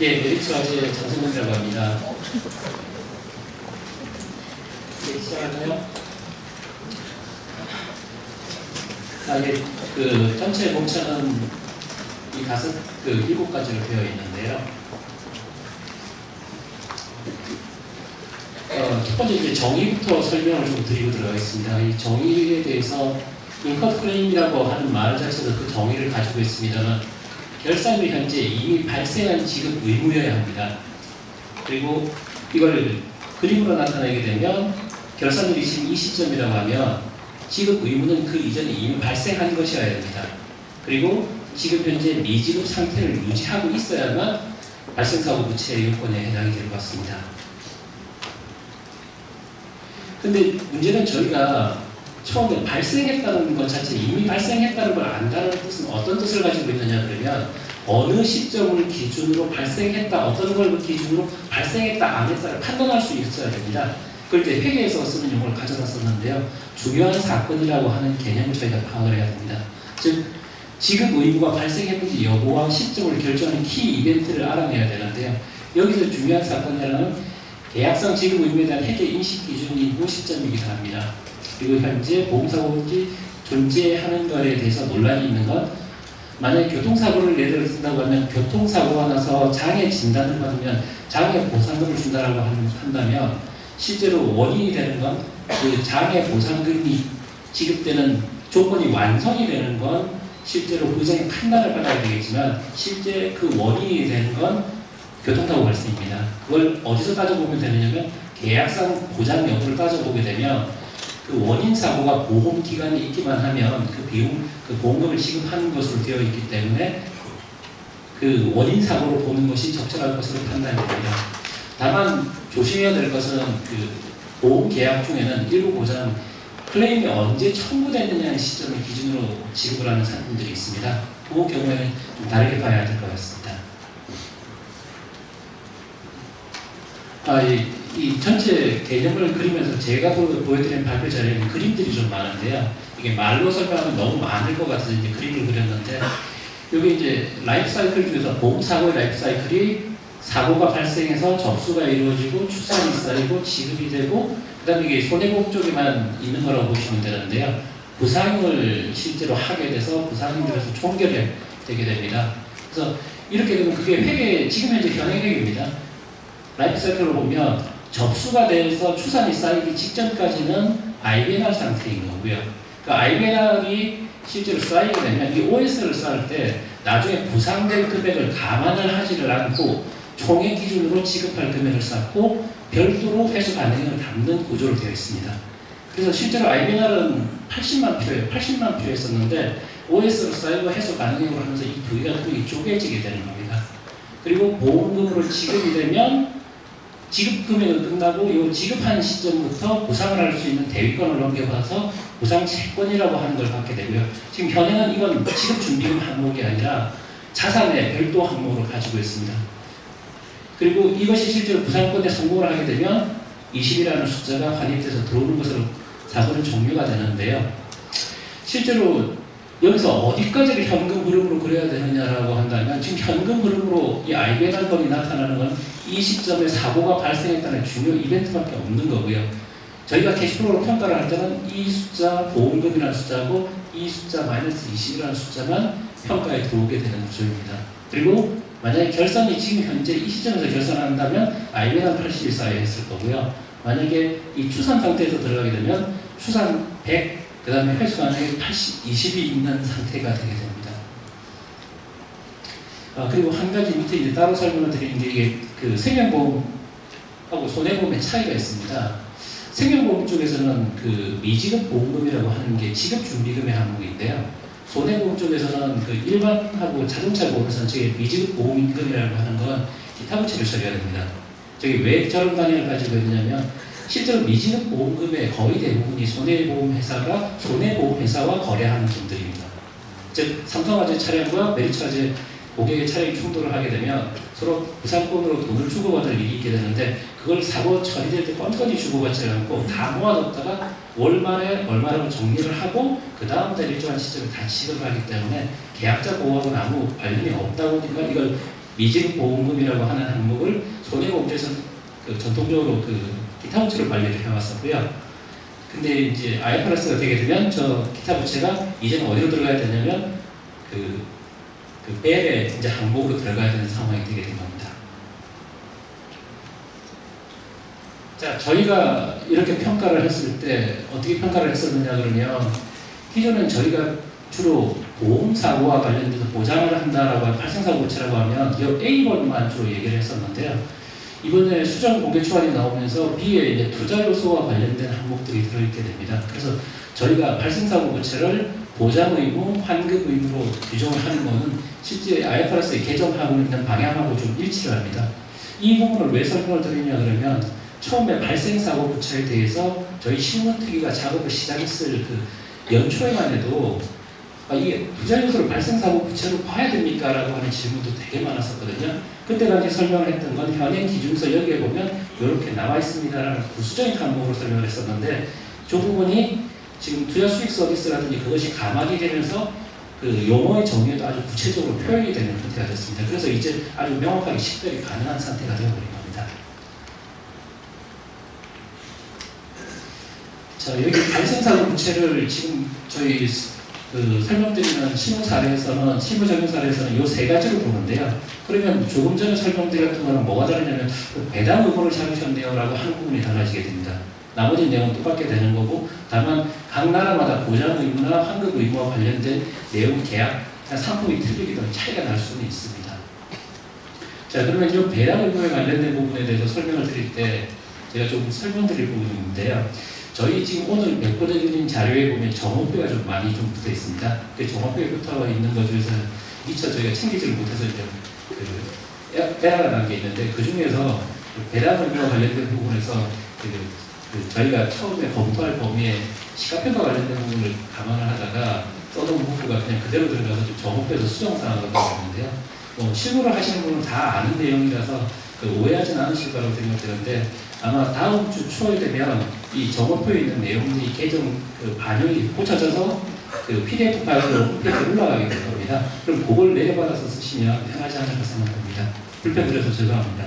예, 메리츠와의 장성문이라고 합니다. 네, 시작할까요? 예, 그 전체 목차는 이 7가지로 되어 있는데요. 첫 번째 이제 정의부터 설명을 좀 드리고 들어가겠습니다. 이 정의에 대해서 인커트 클레임이라고 하는 말 자체도 그 정의를 가지고 있습니다만 결산이 현재 이미 발생한 지급 의무여야 합니다. 그리고 이걸 그림으로 나타내게 되면 결산일이 지금 이 시점이라고 하면 지급 의무는 그 이전에 이미 발생한 것이어야 됩니다. 그리고 지금 현재 미지급 상태를 유지하고 있어야만 발생사고 부채 요건에 해당이 될 것 같습니다. 근데 문제는 저희가 처음에 발생했다는 것 자체, 이미 발생했다는 걸 안다는 뜻은 어떤 뜻을 가지고 있느냐 그러면 어느 시점을 기준으로 발생했다, 어떤 걸 기준으로 발생했다, 안 했다를 판단할 수 있어야 됩니다. 그럴 때 회계에서 쓰는 용어를 가져다 썼는데요. 중요한 사건이라고 하는 개념을 저희가 파악을 해야 됩니다. 즉, 지급 의무가 발생했는지 여부와 시점을 결정하는 키 이벤트를 알아내야 되는데요. 여기서 중요한 사건이라는 계약상 지급 의무에 대한 회계 인식 기준이 그 시점이기도 합니다. 그리고 현재 보험사고인지 존재하는 것에 대해서 논란이 있는 건 만약에 교통사고를 예를 든다고 하면 교통사고가 나서 장애 진단을 받으면 장애 보상금을 준다라고 한다면 실제로 원인이 되는 건 그 장애 보상금이 지급되는 조건이 완성이 되는 건 실제로 의정의 판단을 받아야 되겠지만 실제 그 원인이 되는 건 교통사고 발생입니다. 그걸 어디서 따져보면 되느냐면 계약상 보장 여부를 따져보게 되면 그 원인 사고가 보험 기간에 있기만 하면 그 비용, 그 보험금을 지급하는 것으로 되어 있기 때문에 그 원인 사고로 보는 것이 적절할 것으로 판단됩니다. 다만 조심해야 될 것은 그 보험 계약 중에는 일부 보장 클레임이 언제 청구됐느냐의 시점을 기준으로 지급을 하는 상품들이 있습니다. 그 경우에는 좀 다르게 봐야 될 것 같습니다. 이 전체 개념을 그리면서 제가 보여드린 발표 자료에는 그림들이 좀 많은데요. 이게 말로 설명하면 너무 많을 것 같아서 이제 그림을 그렸는데, 여기 이제 라이프 사이클 중에서 보험사고의 라이프 사이클이 사고가 발생해서 접수가 이루어지고 추산이 쌓이고 지급이 되고 그 다음에 이게 손해보험 쪽에만 있는 거라고 보시면 되는데요. 부상을 실제로 하게 돼서 부상이 들어서 총결이 되게 됩니다. 그래서 이렇게 되면 그게 회계, 지금 현재 현행회계입니다. 라이프 사이클을 보면 접수가 돼서 추산이 쌓이기 직전까지는 IBNR 상태인 거고요. 그 IBNR이 실제로 쌓이게 되면 이 OS를 쌓을 때 나중에 부상될 금액을 감안을 하지를 않고 총액 기준으로 지급할 금액을 쌓고 별도로 회수 가능을 담는 구조로 되어 있습니다. 그래서 실제로 IBNR은 80만 표였었는데 OS로 쌓이고 회수 가능액으로 하면서 이 부위가 크게 쪼개지게 되는 겁니다. 그리고 보험금으로 지급이 되면 지급 금액은 끝나고 이 지급하는 시점부터 보상을 할 수 있는 대위권을 넘겨봐서 보상 채권이라고 하는 걸 갖게 되고요. 지금 현행은 이건 지급 준비금 항목이 아니라 자산의 별도 항목으로 가지고 있습니다. 그리고 이것이 실제로 부상권에 성공을 하게 되면 20이라는 숫자가 환입돼서 들어오는 것으로 사고는 종료가 되는데요. 실제로 여기서 어디까지를 현금 흐름으로 그려야 되느냐라고 한다면 지금 현금 흐름으로 이 IBNR 건이 나타나는 건 이 시점에 사고가 발생했다는 중요 이벤트밖에 없는 거고요. 저희가 캐시플로우로 평가를 할 때는 이 숫자, 보험금이라는 숫자하고 이 숫자 마이너스 20이라는 숫자만 평가에 들어오게 되는 구조입니다. 그리고 만약에 결산이 지금 현재 이 시점에서 결산한다면 IBNR 80이 쌓여 있을 거고요. 만약에 이 추산 상태에서 들어가게 되면 추산 100, 그 다음에 회수 가능액 80, 20이 있는 상태가 되게 됩니다. 그리고 한 가지 밑에 이제 따로 설명을 드리는 게 이게 그 생명보험하고 손해보험의 차이가 있습니다. 생명보험 쪽에서는 그 미지급 보험금이라고 하는 게 지급준비금의 항목인데요. 손해보험 쪽에서는 그 일반하고 자동차 보험에서는 저희 미지급 보험임금이라고 하는 건 기타 부채를 처리해야 됩니다. 저기 왜 저런 관계를 가지고 있느냐면 실제로 미지급 보험금의 거의 대부분이 손해보험회사가 손해보험회사와 거래하는 분들입니다. 즉 삼성화재 차량과 메리츠화재 고객의 차량이 충돌을 하게 되면 서로 부상권으로 돈을 주고받을 일이 있게 되는데 그걸 사고 처리될 때 뻔뻔히 주고받지 않고 다 모아뒀다가 월말에 얼마라고 정리를 하고 그 다음 달 일정한 시점에 다 지급을 하기 때문에 계약자 보호하고는 아무 관련이 없다 보니까 이걸 미지급 보험금이라고 하는 항목을 손해보험에서 전통적으로 기타 부채로 관리를 해왔었고요. 근데 이제 IFRS가 되게 되면 저 기타 부채가 이제는 어디로 들어가야 되냐면 벨의 이제 항목으로 들어가야 되는 상황이 되게 된 겁니다. 자, 저희가 이렇게 평가를 했을 때 어떻게 평가를 했었느냐 그러면 기존은 저희가 주로 보험사고와 관련돼서 보장을 한다라고 하는 발생사고 부채라고 하면 이 A번만 주로 얘기를 했었는데요. 이번에 수정 공개 초안이 나오면서 B에 이제 투자 요소와 관련된 항목들이 들어있게 됩니다. 그래서 저희가 발생사고 부채를 보장 의무, 환급 의무로 규정을 하는 것은 실제 IFRS의 개정하고 있는 방향하고 좀 일치를 합니다. 이 부분을 왜 설명을 드리냐 그러면 처음에 발생사고 부채에 대해서 저희 실무특위가 작업을 시작했을 연초에만 해도 이게 투자 요소를 발생사고 부채로 봐야 됩니까? 라고 하는 질문도 되게 많았었거든요. 그때 당시 설명을 했던 건 현행 기준서 여기에 보면 이렇게 나와 있습니다라는 부수적인 항목으로 설명을 했었는데 저 부분이 지금 투자 수익 서비스라든지 그것이 감안이 되면서 용어의 정의에도 아주 구체적으로 표현이 되는 형태가 됐습니다. 그래서 이제 아주 명확하게 식별이 가능한 상태가 되어버린 겁니다. 자, 여기 발생사고 부채를 지금 저희 설명드리는 실무 사례에서는, 실무 적용 사례에서는 이 세 가지로 보는데요. 그러면 조금 전에 설명드렸던 거는 뭐가 다르냐면 배당 의무를 잡으셨네요 라고 하는 부분이 달라지게 됩니다. 나머지 내용은 똑같게 되는 거고, 다만 각 나라마다 보장 의무나 환급 의무와 관련된 내용 계약, 상품이 틀리기 때문에 차이가 날 수는 있습니다. 자, 그러면 이 배당 의무에 관련된 부분에 대해서 설명을 드릴 때 제가 좀 설명드릴 부분이 있는데요. 저희 지금 오늘 메꿔드린 자료에 보면 정업표가 좀 많이 좀 붙어 있습니다. 그 정업표에 붙어 있는 것 중에서 미처 저희가 챙기지를 못해서 이제 에러가 난 게 있는데, 그 중에서 배당 의무와 관련된 부분에서 저희가 처음에 검토할 범위에 시가평가 관련된 부분을 감안을 하다가 써놓은 부분가 그냥 그대로 들어가서 좀 정업표에서 수정사항으로 들어갔는데요. 실무를 하시는 분은 다 아는 내용이라서 오해하지는 않으실 거라고 생각되는데, 아마 다음 주 초에 되면 이 정업표에 있는 내용들이 개정 반영이 고쳐져서 PDF 파일로 홈페이지에 올라가게 될 겁니다. 그럼 그걸 내려받아서 쓰시면 편하지 않을까 생각합니다. 불편드려서 죄송합니다.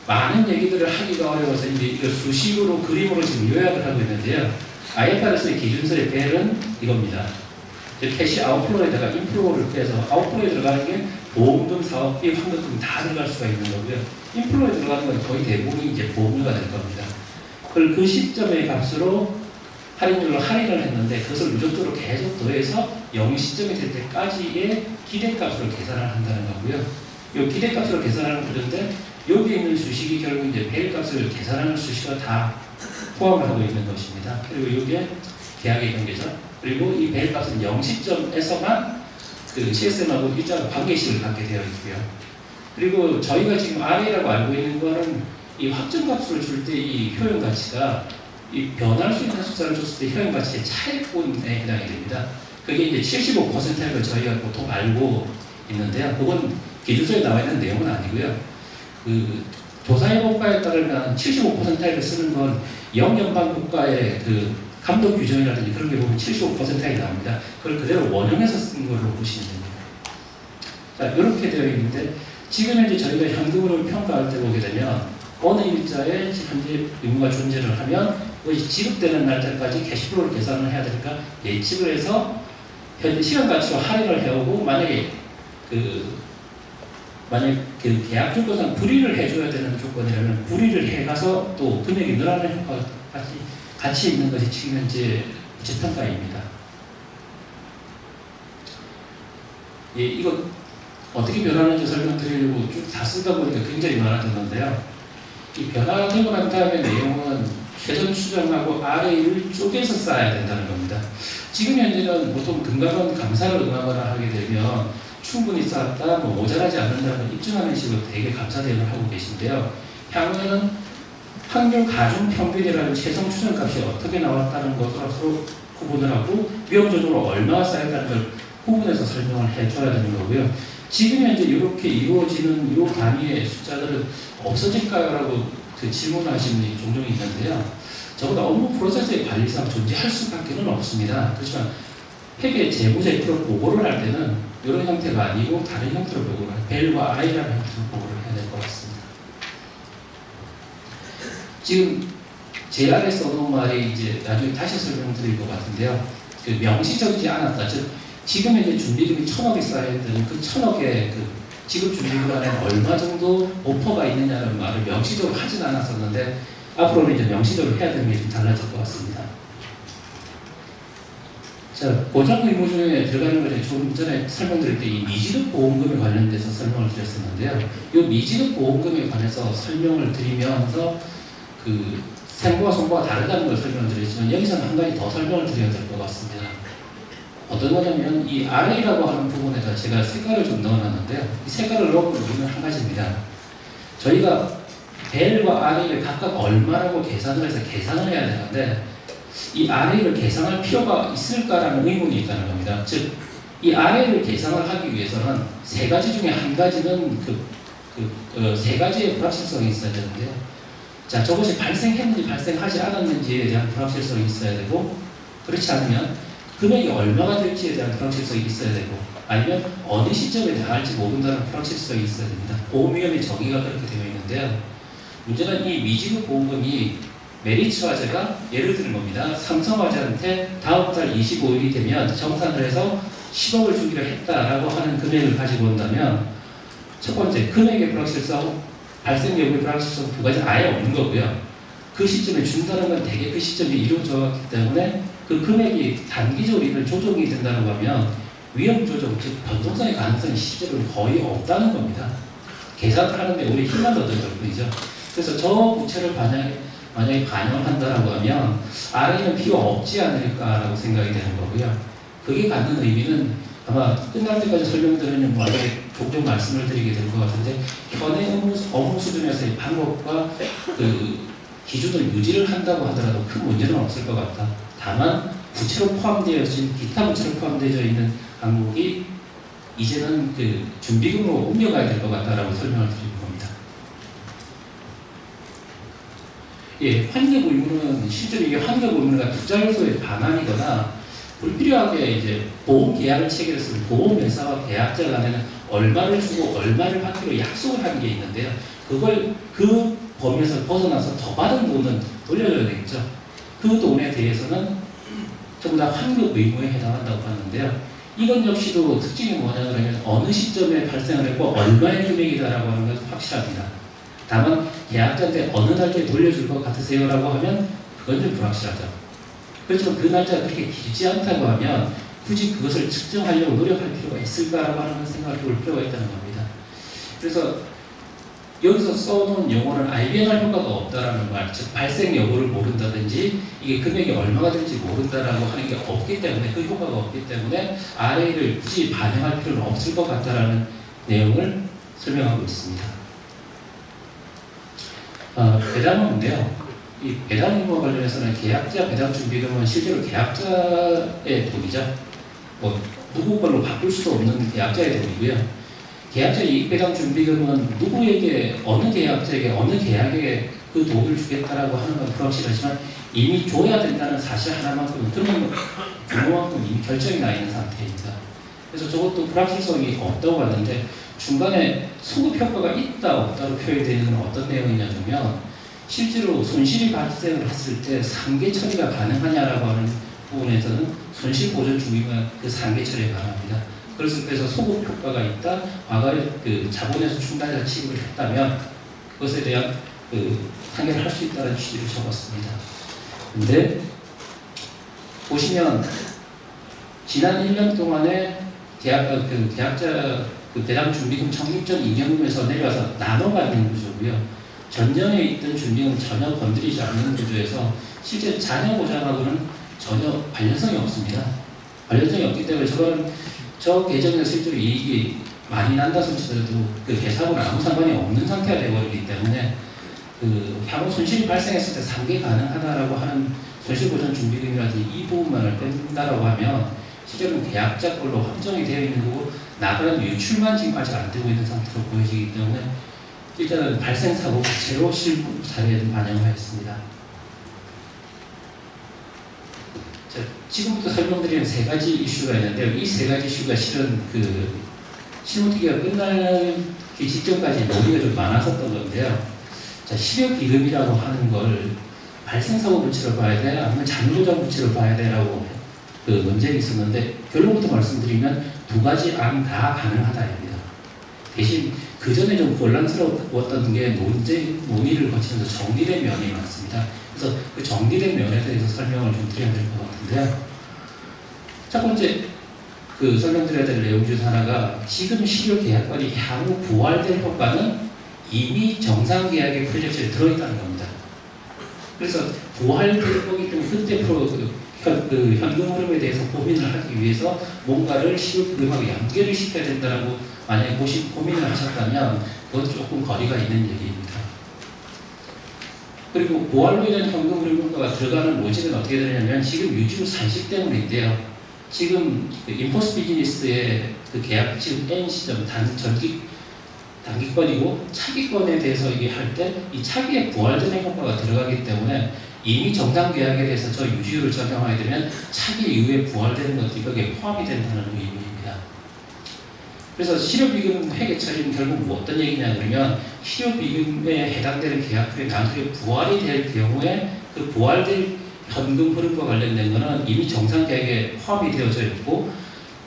많은 얘기들을 하기가 어려워서 이제 이거 수식으로 그림으로 지금 요약을 하고 있는데요. IFRS의 기준서의 벨은 이겁니다. 캐시 아웃플로에다가 인플로우를 빼서 아웃플로에 들어가는 게 보험금, 사업비, 환급금 다 들어갈 수가 있는 거고요. 인플로에 들어가는 건 거의 대부분이 이제 보험료가 될 겁니다. 그걸 그 시점의 값으로 할인율로 할인을 했는데 그것을 누적적으로 계속 더해서 0 시점이 될 때까지의 기대값으로 계산을 한다는 거고요. 이 기대값으로 계산하는 구조인데 여기에 있는 수식이 결국 이제 벨값을 계산하는 수식과 다 포함을 하고 있는 것입니다. 그리고 이게 계약의 관계죠. 그리고 이 벨값은 0 시점에서만 CSM하고 일정한 관계식을 갖게 되어 있고요. 그리고 저희가 지금 RA라고 알고 있는 거는 이 확정값을 줄 때 이 효용 가치가 이 변할 수 있는 숫자를 줬을 때 효용 가치의 차익분에 해당이 됩니다. 그게 이제 75%인 걸 저희가 보통 알고 있는데요. 그건 기준서에 나와 있는 내용은 아니고요. 조사해본바에 따르면 75%를 쓰는 건 영연방 국가의 감독 규정이라든지 그런 게 보면 75%이 나옵니다. 그걸 그대로 원형해서 쓴 걸로 보시면 됩니다. 자, 이렇게 되어 있는데 지금 현재 저희가 현금으로 평가할 때 보게 되면 어느 일자에 현재 의무가 존재를 하면 그것이 지급되는 날짜까지 캐시플로우를 계산을 해야 되니까 예측을 해서 현재 시간 가치로 할인을 해오고 만약에 계약 조건상 불이를 해줘야 되는 조건이라면 불이를 해가서 또 금액이 늘어나는 효과가 같이 있는 것이 지금 현재 부채평가입니다. 예, 이거 어떻게 변하는지 설명드리려고 쭉 다 쓰다 보니까 굉장히 많아졌는데요. 이 변화되고 난 다음에 내용은 최전 추정하고 RA를 쪼개서 쌓아야 된다는 겁니다. 지금 현재는 보통 금감원 감사를 응하거나 하게 되면 충분히 쌓았다, 모자라지 않는다는 입증하는 식으로 되게 감사 대응을 하고 계신데요. 향후에는 환경 가중 평균이라는 최종 추정값이 어떻게 나왔다는 것으로 구분을 하고 위험 조정으로 얼마나 쌓였다는 걸 구분해서 설명을 해줘야 되는 거고요. 지금 현재 이렇게 이루어지는 이 단위의 숫자들은 없어질까요? 라고 질문하시는 분이 종종 있는데요. 저보다 업무 프로세스의 관리상 존재할 수밖에 없습니다. 그렇지만 회계 재무100% 보고를 할 때는 이런 형태가 아니고 다른 형태로 보고를 벨과 I라는 형태로 보고를 해야 될 것 같습니다. 지금 제 아래 써놓은 말이 이제 나중에 다시 설명드릴 것 같은데요. 그 명시적이지 않았다. 즉 지금 이제 준비금이 1,000억이 쌓여있던 그 1,000억의 그 지급 준비금 안에 얼마 정도 오퍼가 있느냐는 말을 명시적으로 하진 않았었는데 앞으로는 이제 명시적으로 해야 되는 게 좀 달라질 것 같습니다. 자, 보장 의무 중에 들어가는 걸 좀 전에 설명드릴 때 이 미지급 보험금에 관련돼서 설명을 드렸었는데요. 이 미지급 보험금에 관해서 설명을 드리면서 그 생보와 손보가 다르다는 걸 설명을 드렸지만 여기서는 한 가지 더 설명을 드려야 될 것 같습니다. 어떤 거냐면 이 RA라고 하는 부분에다 제가 색깔을 좀 넣어놨는데요. 이 색깔을 넣은 이유는 한 가지입니다. 저희가 벨과 RA를 각각 얼마라고 계산을 해서 계산을 해야 되는데 이 RA를 계산할 필요가 있을까라는 의문이 있다는 겁니다. 즉, 이 RA를 계산을 하기 위해서는 세 가지 중에 한 가지는 세 가지의 불확실성이 있어야 되는데요. 자, 저것이 발생했는지 발생하지 않았는지에 대한 불확실성이 있어야 되고, 그렇지 않으면 금액이 얼마가 될지에 대한 불확실성이 있어야 되고, 아니면 어느 시점에 나갈지 모른다는 불확실성이 있어야 됩니다. 보험위험의 정의가 그렇게 되어 있는데요. 문제는 이 미지급 보험금이 메리츠 화재가 예를 드는 겁니다. 삼성화재한테 다음 달 25일이 되면 정산을 해서 10억을 주기로 했다라고 하는 금액을 가지고 온다면 첫 번째, 금액의 불확실성, 발생 여부의 불확실성 두 가지 아예 없는 거고요. 그 시점에 준다는 건 대개 그 시점이 이루어졌기 때문에 그 금액이 단기적으로 이런 조정이 된다고 하면 위험 조정, 즉 변동성의 가능성이 실제로 거의 없다는 겁니다. 계산을 하는데 우리 힘만 얻을 뿐이죠. 그래서 저 부채를 만약에 반영을 한다라고 하면 RA는 필요 없지 않을까라고 생각이 되는 거고요. 그게 갖는 의미는 아마 끝날 때까지 설명드리는 말에 종종 말씀을 드리게 될 것 같은데 현행 업무 수준에서의 방법과 그 기준을 유지를 한다고 하더라도 큰 문제는 없을 것 같다. 다만 부채로 포함되어진 기타 부채로 포함되어 있는 항목이 이제는 그 준비금으로 옮겨가야 될 것 같다라고 설명을 드리는 겁니다. 예, 환급 의무는 실제로 이게 환급 의무가 투자 요소의 반환이거나 불필요하게 이제 보험 계약을 체결했으면 보험회사와 계약자 간에는 얼마를 주고 얼마를 받기로 약속을 하는 게 있는데요. 그걸 그 범위에서 벗어나서 더 받은 돈은 돌려줘야 되겠죠. 그 돈에 대해서는 전부 다 환급 의무에 해당한다고 하는데요. 이건 역시도 특징이 뭐냐 그러면 어느 시점에 발생을 했고 얼마의 금액이다라고 하는 것은 확실합니다. 다만 계약자한테 어느 날짜에 돌려줄 것 같으세요? 라고 하면 그건 좀 불확실하죠. 그렇지만 그 날짜가 그렇게 길지 않다고 하면 굳이 그것을 측정하려고 노력할 필요가 있을까라고 하는 생각을 해볼 필요가 있다는 겁니다. 그래서 여기서 써놓은 용어는 IBNR 효과가 없다라는 말, 즉 발생 여부를 모른다든지 이게 금액이 얼마가 될지 모른다라고 하는 게 없기 때문에 그 효과가 없기 때문에 RA를 굳이 반영할 필요는 없을 것 같다라는 내용을 설명하고 있습니다. 배당은인데요. 이 배당 의무와 관련해서는 계약자 배당 준비금은 실제로 계약자의 돈이죠. 뭐 누구 걸로 바꿀 수도 없는 계약자의 돈이고요. 계약자 이익 배당 준비금은 누구에게 어느 계약자에게 어느 계약에 그 돈을 주겠다라고 하는 건 불확실하지만 이미 줘야 된다는 사실 하나만큼은 규모만큼 이미 결정이 나 있는 상태입니다. 그래서 저것도 불확실성이 없다고 하는데 중간에 소급 효과가 있다 없다로 표현되는 건 어떤 내용이냐면 실제로 손실이 발생을 했을 때 상계 처리가 가능하냐라고 하는 부분에서는 손실 보전 중이면 그 상계 처리가 가능합니다. 그래서 소급 효과가 있다, 과거에 그 자본에서 충당해서 지급을 했다면 그것에 대한 그 판결을 할 수 있다는 취지를 적었습니다. 근데 보시면 지난 1년 동안에 계약자 배당 준비금 적립전 이경금에서 내려와서 나눠가는 구조고요. 전년에 있던 준비금 전혀 건드리지 않는 구조에서 실제 자녀 보장하고는 전혀 관련성이 없습니다. 관련성이 없기 때문에 저 계정에서 실제로 이익이 많이 난다 손치더라도 그 회사하고는 아무 상관이 없는 상태가 되어버리기 때문에 그 향후 손실이 발생했을 때 상계 가능하다라고 하는 손실보전 준비금이라든지 이 부분만을 뺀다라고 하면 실제로는 계약자 걸로 확정이 되어 있는 거고 나가는 유출만 지금 아직 안 되고 있는 상태로 보여지기 때문에 일단은 발생사고 자체로 실무 사례에 반영하였습니다. 지금부터 설명드리는 세 가지 이슈가 있는데요. 이 세 가지 이슈가 실은 그 실무특위가 끝나기 직전까지 논의가 좀 많았었던 건데요. 자, 실효기금이라고 하는 걸 발생사고 부채로 봐야 돼? 아니면 잔여보장 부채로 봐야 돼? 라고 그 논쟁이 있었는데 결론부터 말씀드리면 두 가지 안 다 가능하다입니다. 대신 그 전에 좀 곤란스러웠던 게 논의를 거치면서 정리된 면이 많습니다. 그래서 그 정리된 면에 대해서 설명을 좀 드려야 될 것 같은데요. 첫 번째 그 설명드려야 될 내용 중 하나가 지금 실효 계약권이 향후 부활될 효과는 이미 정상 계약의 프로젝트에 들어있다는 겁니다. 그래서 부활될 거기 때문에 그때 그 현금 흐름에 대해서 고민을 하기 위해서 뭔가를 실효기금하고 연계를 시켜야 된다라고 만약에 고민을 하셨다면 그건 조금 거리가 있는 얘기입니다. 그리고 부활로 인한 현금 흐름 효과가 들어가는 로직은 어떻게 되냐면 지금 유지로 산식 때문인데요. 지금 그 인포스 비즈니스의 그 계약 지금 N 시점 단기권이고 차기권에 대해서 이게 할 때 이 차기에 부활되는 효과가 들어가기 때문에 이미 정상 계약에 대해서 저 유지율을 적용하게 되면 차기 이후에 부활되는 것들이 거기에 포함이 된다는 의미입니다. 그래서 실효비금 회계 처리는 결국 뭐 어떤 얘기냐 그러면 실효비금에 해당되는 계약표에 나중에 부활이 될 경우에 그 부활될 현금 흐름과 관련된 것은 이미 정상 계약에 포함이 되어져 있고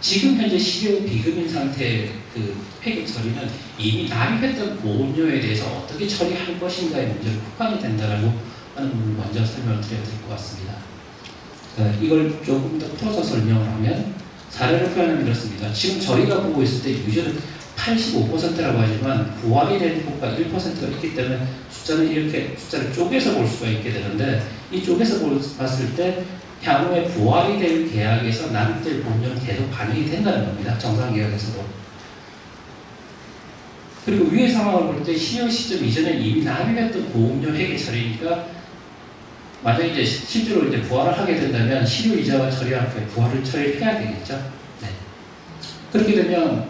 지금 현재 실효비금인 상태의 그 회계 처리는 이미 납입했던 보험료에 대해서 어떻게 처리할 것인가의 문제로 국한이 된다라고 하는 부분을 먼저 설명을 드려야 될 것 같습니다. 이걸 조금 더 풀어서 설명을 하면 사례를 표현하면 이렇습니다. 지금 저희가 보고 있을 때 유저는 85%라고 하지만 부활이 된 효과 1%가 있기 때문에 숫자는 이렇게 숫자를 쪼개서 볼 수가 있게 되는데 이 쪼개서 봤을 때 향후에 부활이 될 계약에서 납입될 보험료는 계속 반영이 된다는 겁니다. 정상 계약에서도. 그리고 위의 상황을 볼 때 실효 시점 이전에 이미 납입했던 보험료 회계 처리니까 만약에 이제 실제로 이제 부활을 하게 된다면 실효 이자와 처리와 함께 부활을 처리해야 되겠죠. 네. 그렇게 되면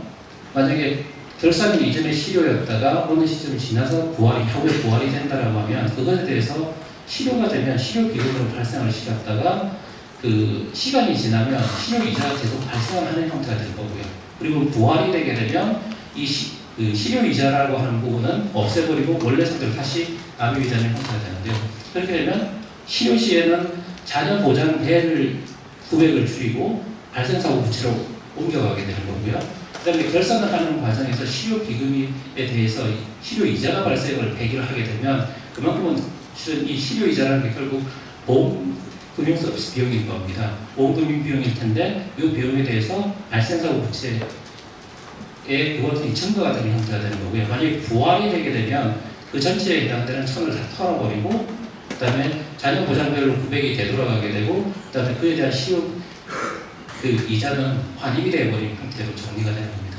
만약에 결산일 이전에 실효였다가 어느 시점이 지나서 향후에 부활이 된다라고 하면 그것에 대해서 실효가 되면 실효기금으로 발생을 시켰다가 그 시간이 지나면 실효 이자가 계속 발생을 하는 형태가 될 거고요. 그리고 부활이 되게 되면 이 그 실효 이자라고 하는 부분은 없애버리고 원래 상태로 다시 납입이 되는 형태가 되는데요. 그렇게 되면 실효 시에는 자녀 보장대를 구획을 줄이고 발생사고 부채로 옮겨가게 되는 거고요. 그 다음에 결산을 하는 과정에서 실효기금에 대해서 실효이자가 발생을 배기를 하게 되면 그만큼은 실은 이 실효이자라는 게 결국 보험 금융 서비스 비용일 겁니다. 보험금융 비용일 텐데 이 비용에 대해서 발생사고 부채에 그것들이 증가가 되는 형태가 되는 거고요. 만약에 부활이 되게 되면 그 전체에 해당되는 천을 다 털어버리고 그 다음에 자녀 보장별로 구백이 되돌아가게 되고 그 다음에 그에 대한 실효 그 이자는 환입이 되어버린 형태로 정리가 되는 겁니다.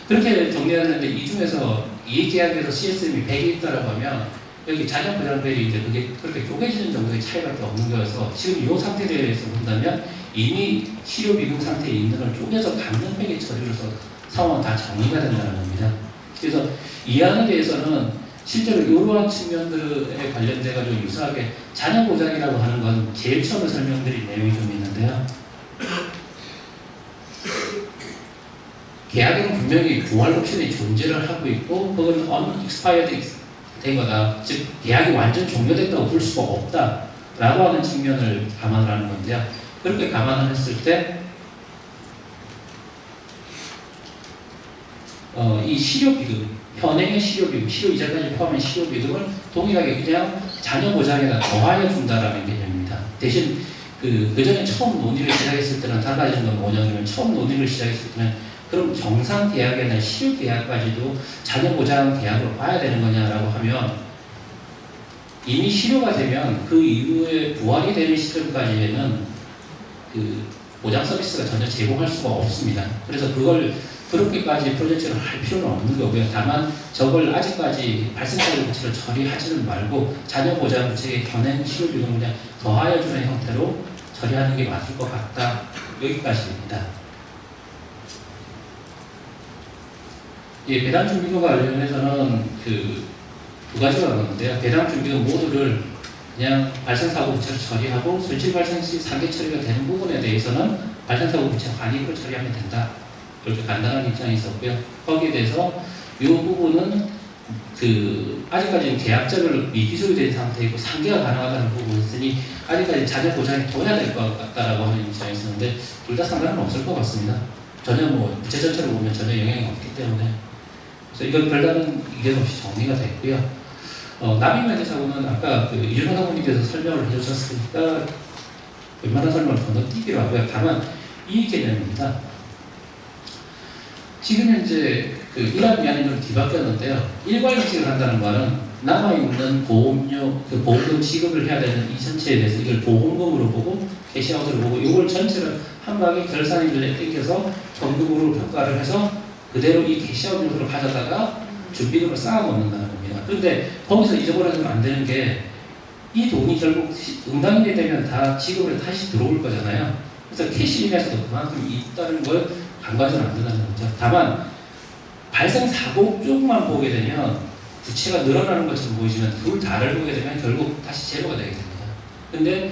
그렇게 정리가 되는데 이 중에서 이익계약에서 CSM이 100이 있다라고 하면 여기 자녀 보장별이 이제 그게 그렇게 쪼개지는 정도의 차이밖에 없는 거여서 지금 이 상태에 대해서 본다면 이미 실효비금 상태에 있는 걸 쪼개서 받는 회계 처리로서 상황은 다 정리가 된다는 겁니다. 그래서 이 안에 대해서는 실제로 이러한 측면들에 관련돼가지고 유사하게 자녀 보장이라고 하는 건 제일 처음에 설명드린 내용이 좀 있는데요. 계약에는 분명히 부활 옵션이 존재를 하고 있고 그건 unexpired 된 거다. 즉 계약이 완전 종료됐다고 볼 수가 없다라고 하는 측면을 감안을 하는 건데요. 그렇게 감안을 했을 때 이 실효비금, 현행의 실효비금, 실효이자까지 포함한 실효비금을 동일하게 그냥 자녀 보장에다 더하여 준다라는 개념입니다. 대신 그 전에 처음 논의를 시작했을 때는 달라진 건 뭐냐면 처음 논의를 시작했을 때는 그럼 정상 계약에는 실효 계약까지도 자녀 보장 계약으로 봐야 되는 거냐라고 하면 이미 실효가 되면 그 이후에 부활이 되는 시점까지에는 그 보장 서비스가 전혀 제공할 수가 없습니다. 그래서 그걸 그렇게까지 프로젝트를 할 필요는 없는 거고요. 다만 저걸 아직까지 발생사고 부채를 처리하지는 말고 자녀 보장 부채의 현행 실효비금을 그냥 더하여 주는 형태로 처리하는 게 맞을 것 같다. 여기까지입니다. 예, 배당 준비금과 관련해서는 그 두 가지가 나오는데요. 배당 준비금 모두를 그냥 발생사고 부채를 처리하고 손실 발생 시 상계 처리가 되는 부분에 대해서는 발생사고 부채 환입으로 처리하면 된다. 이렇게 간단한 입장이 있었고요. 거기에 대해서 이 부분은 아직까지는 계약자별로 미기술이 된 상태이고 상계가 가능하다는 부분이 있으니 아직까지 자녀 보장이 둬야 될 것 같다라고 하는 입장이 있었는데 둘 다 상관은 없을 것 같습니다. 전혀 부채 전체를 보면 전혀 영향이 없기 때문에 그래서 이건 별다른 이견 없이 정리가 됐고요. 납입에 대해서는 아까 이준호 사모님께서 설명을 해주셨으니까 웬만한 설명을 더 넣기로 하고요. 다만 이 개념입니다. 지금 현재 일한 위안료를 뒤바뀌었는데요. 일괄이직을 한다는 말은 남아있는 보험료, 보험금 지급을 해야 되는 이 전체에 대해서 이걸 보험금으로 보고 캐시아웃으로 보고 이걸 전체를 한 방에 결산일에 땡겨서 전국으로 평가를 해서 그대로 이 캐시아웃 요소를 가져다가 준비금을 쌓아놓는다는 겁니다. 그런데 거기서 잊어버려서는 안 되는 게 이 돈이 결국 응당일이 되면 다 지급으로 다시 들어올 거잖아요. 그래서 캐시인에서도 그만큼 있다는 걸 간과해서는 안 된다는 거죠. 다만 발생 사고 쪽만 보게 되면 부채가 늘어나는 것처럼 보이지만 둘 다를 보게 되면 결국 다시 제로가 되게 됩니다. 근데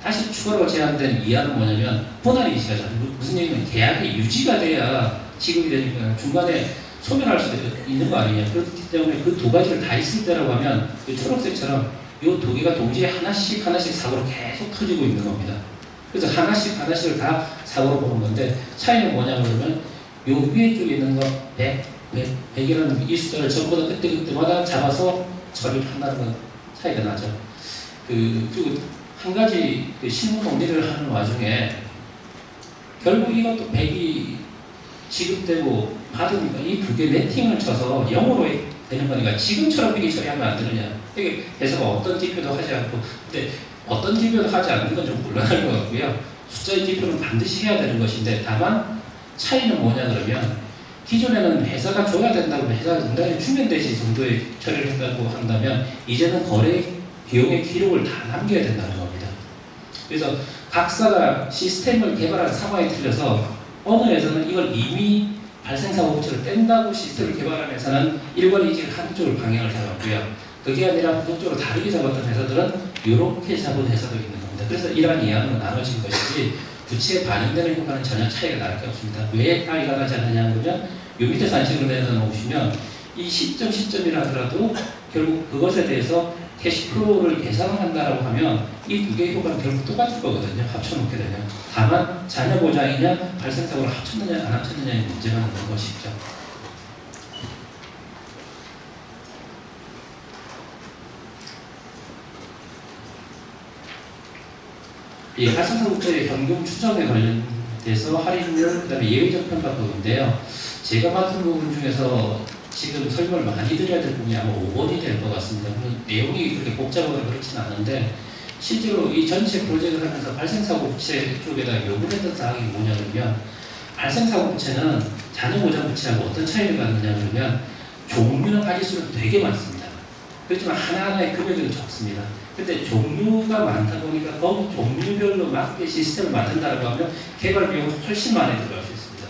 다시 추가로 제한된 이하는 뭐냐면 분할 이시가죠. 무슨 얘기냐면 계약이 유지가 돼야 지급이 되니까 중간에 소멸할 수도 있는 거 아니냐. 그렇기 때문에 그 두 가지를 다 있을 때라고 하면 초록색처럼 이 두 개가 동시에 하나씩 사고로 계속 터지고 있는 겁니다. 그래서 하나씩을 다 사고로 보는 건데 차이는 뭐냐 그러면 요 위에 쪽에 있는 거 100이라는 이 숫자를 전부 다 그때마다 잡아서 처리를 한다는 건 차이가 나죠. 그리고 한 가지 실무 논리를 하는 와중에 결국 이것도 100이 지급되고 받으니까 이 두 개 네팅을 쳐서 0으로 되는 거니까 지금처럼 이게 처리하면 안 되느냐. 이게 회사가 어떤 지표도 하지 않고 근데 어떤 지표도 하지 않는 건 좀 곤란할 것 같고요. 숫자의 지표는 반드시 해야 되는 것인데 다만 차이는 뭐냐 그러면 기존에는 회사가 줘야 된다고 회사가 응당이 충전되시 정도의 처리를 한다고 한다면 이제는 거래 비용의 기록을 다 남겨야 된다는 겁니다. 그래서 각사가 시스템을 개발한 상황에 틀려서 어느 회사는 이걸 이미 발생사고 부채를 뗀다고 시스템을 개발한 회사는 일괄이직을 하는 쪽으로 방향을 잡았고요. 그게 아니라 그쪽으로 다르게 잡았던 회사들은 이렇게 잡은 회사도 있는 겁니다. 그래서 이러한 이하로 나눠진 것이지 부채에 반영되는 효과는 전혀 차이가 날 게 없습니다. 왜 차이가 나지 않느냐 그러면 이 밑에 산식을 내서 놓으시면 이 시점이라 하더라도 결국 그것에 대해서 캐시플로우를 계산한다라고 하면 이 두 개의 효과는 결국 똑같을 거거든요. 합쳐놓게 되면. 다만 자녀 보장이냐 발생사고를 합쳤느냐 안 합쳤느냐의 문제가 있는 것이죠. 이 발생사고 부채의 현금 추정에 관련돼서 할인율, 그다음에 예외적 평가법인데요. 제가 맡은 부분 중에서 지금 설명을 많이 드려야 될 부분이 아마 5번이 될 것 같습니다. 내용이 그렇게 복잡하거나 그렇지는 않은데 실제로 이 전체 프로젝트를 하면서 발생사고 부채 쪽에다 요구했던 사항이 뭐냐 그러면 발생사고 부채는 자녀보장 부채하고 어떤 차이를 갖느냐 그러면 종류나 가지수는 되게 많습니다. 그렇지만 하나하나의 금액은 적습니다. 근데 종류가 많다 보니까 너무 종류별로 맞게 시스템을 만든다고 하면 개발 비용은 훨씬 많이 들어갈 수 있습니다.